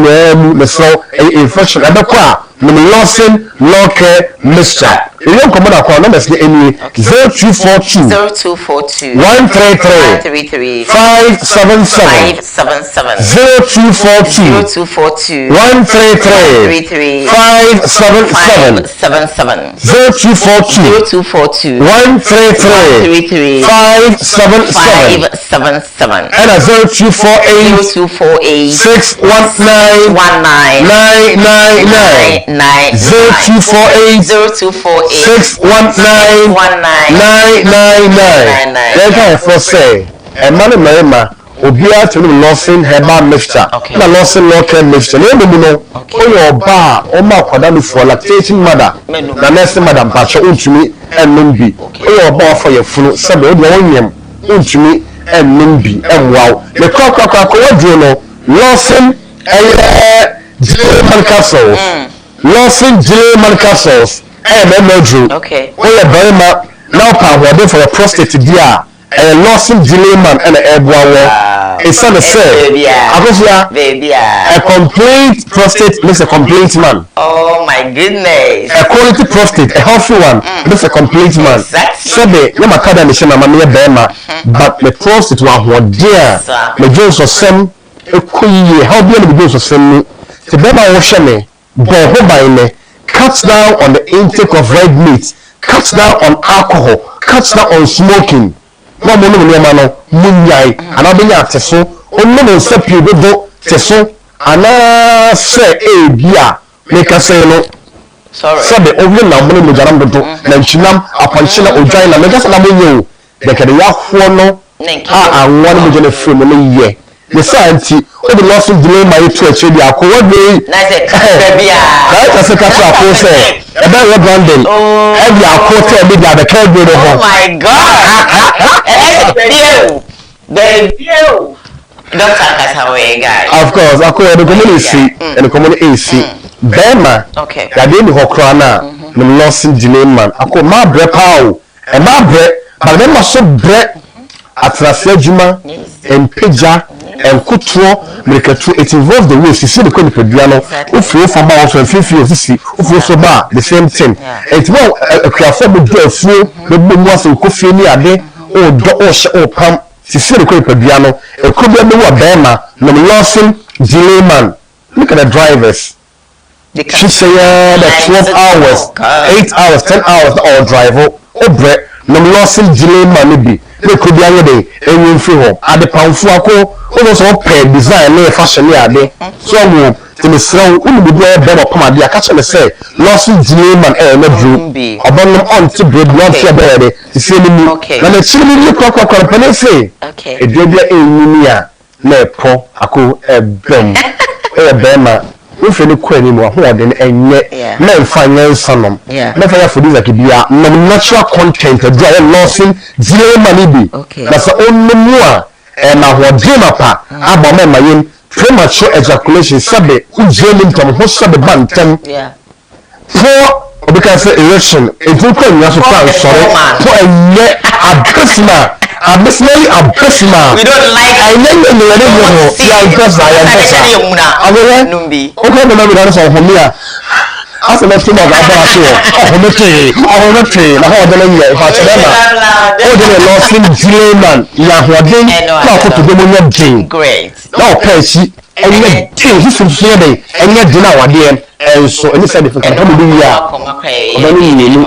na so infection abekwa no Lawson Locke mixture you come na kwa na message any 0242 133 577 0242 133 577 0242 133 577 and 0248 619 999 0248 619 999 then for say a man marima obia to Lawson herbal mixture na Lawson Locke mixture no no o ba o ma kwada no for lactating mother na next madam pacho untumi ennom bi o ba for your funu sabe o de wonyem untumi ennom bi enwaw me kwakwa ko wadro no Lawson German capsules Lawson German capsules medru okay o ya barima now power for your prostate dia Lawson German and Edward it's on the say a complete prostate makes a complete man. Oh my goodness. A quality prostate, a healthy one makes a complete man. So the number card and the mamma bema but the prostate was dear the Jones of some how be the Jones of some the bema washame by me cuts down on the intake of red meat, cuts down on alcohol, cuts down on smoking. No mo no no munyai anabenya teso onno no sapi dodo teso ana se bia meka se no sorry sabe obi na mo no jaram dodo na nchinam apanchina odwan na meka se na monyo de kede ya ho no a anwo no mo jene frem no ye ne sa anti the loss of delay my to a trade ya ko what dey baby right as a catcher ko say e be we branding e be akota be da ka do no oh my god baby Doctor Kasawe guy of course akọ the community and the community AC bema okay ya dey ni hokra na the loss of delay man akọ ma bre pawo e ma bre but them so bre atrase adwuma empeja enkutuo mekatu it involves the way you see the kind of peduano ofio for ba ofio fifi ofisi ofio so ba the same thing it will akafo be do afuo be bomu aso kofie ni ade o do o she o pam see the kind of peduano e could be wa bema no losing delay man look at the drivers she say the 12 hours 8 hours 10 hours all drive o bre no losing delay man be they could be away and free home at the pound for also pay design no fashion ade so mo to me so we be do better come dia catch me say losing delay man na drew obon on to bread one share better to see me na the chili look company say okay e dey dia enyinia na po ako ebem bema we feel ko ani mo ho de enye na mfanya sanom na fa ya for this akibia no natural content do I losing delay money be that's only more na ho de mapa aboma mayem premature ejaculation sabe ujelim tam ho sabe bantam for because erection it will come you so far sorry for enye abesma abesmally abesma we don't like I know no ya because I am numbi okay no me so homia as a left about that homete na ho de le if I tell na o de le losing delay man ya ho de na ko to de mo nya din great na o pesi enye din so so de enye din na wade enso any side effect kan do ya obani mienu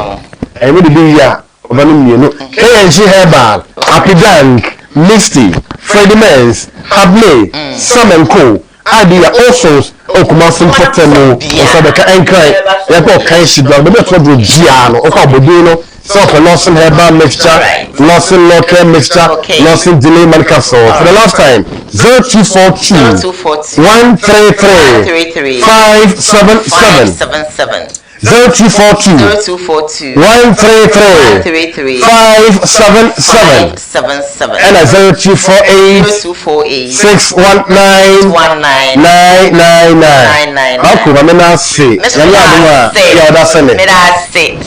enye de do ya obani mienu KNG herbal Apidank Misty Freddy Mens Hable Sam and Co Adia also Okumasin Potemo Osabeka Enkrai Yako Kanshi Dog the better do Giano Okabodino so for Lawson herbal mixture Lawson local mixture Lawson delay man capsule for the last time 0242 133 577 0242 133 577 and 0248 619 999 Aku ramena say ya da sene me da say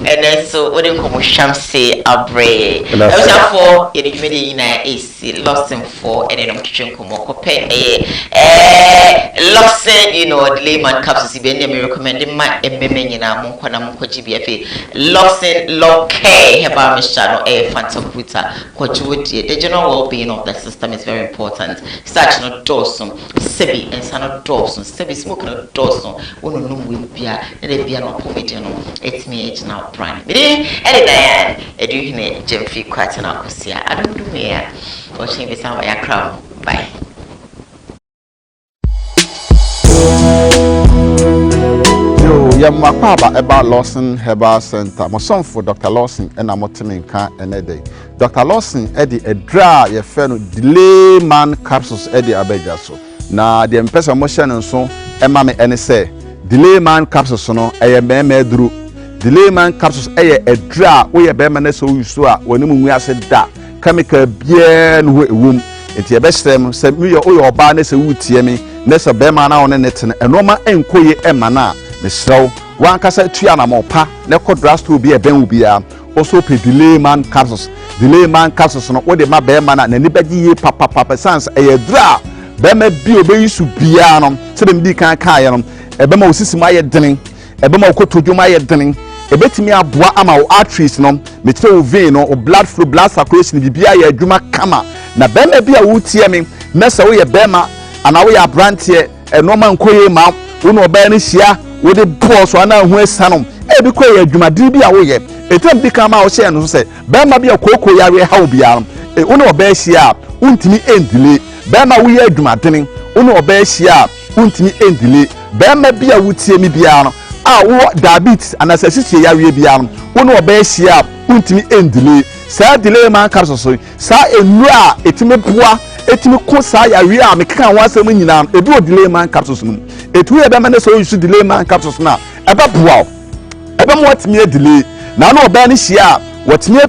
and then so what in come shamse abre for you dey na AC losing for and then I'm kitchen come kope losing you know the layman capsules be me recommend ma emmeme nyina mo nkwana mo kwaji BFA losing loke heba mishano fantabuta kwaji the general well-being of the system is very important such no dosum sebi and sana dosum sebi smoke no dosum wono no we bia na de bia no pomede no it's me age now prime bidi Diane edu hine jemfi kwata na kosia adundu me ya o shin be san wa ya crown bye Yamapaba about Lawson Herbal Center. My son for Dr. Lawson and I'm Motiminka and Eddie. Dr. Lawson Eddie a dry your fellow delay man capsules Eddie Abejaso. Now the person motion and so Emma me any say delay man capsules no a meme drew. Delay man capsules a dry we a beman so you saw when we said that chemical bien womb. It's your best them send me your barness a wood me nessa beman on net and Roma and Koye Emana. So one kasa tuana mopa ne kodrast will be a ben will be also pay delay man capsules no what the ma be man na nibaji papa sans a dra be me bi obe su bia no se dem di kan kan no e be ma osisi ma ye denen e be ma okotojo ma ye denen e betimi aboa ama o arteries no me tire o vein no o blood flow blood circulation bibia ye adwuma kama na be me bia wo tie me na se wo ye be ma ana wo ye abrantie e no ma nkoye ma wo no oba ni hia with the boss one now who is sanom e bi ko ye adwumade bi a wo ye etem bi kan ma wo hye no se be ma bi akoko yare ha obi aram e wo no oba hia untimi endile be ma wo ye adwumadene wo no oba hia untimi endile be ma bi a wutie mi bia no a wo diabetes anasasisi yare bia no wo no oba hia untimi endile sa delay man capsule so sa enura etime boa etimi ko saa ya wi a mekeka ho asɛm nyina edu delay man capsules no etu ye be ma ne so use delay man capsules na eba boa eba mo watimi delay na no oba ne hia a watimi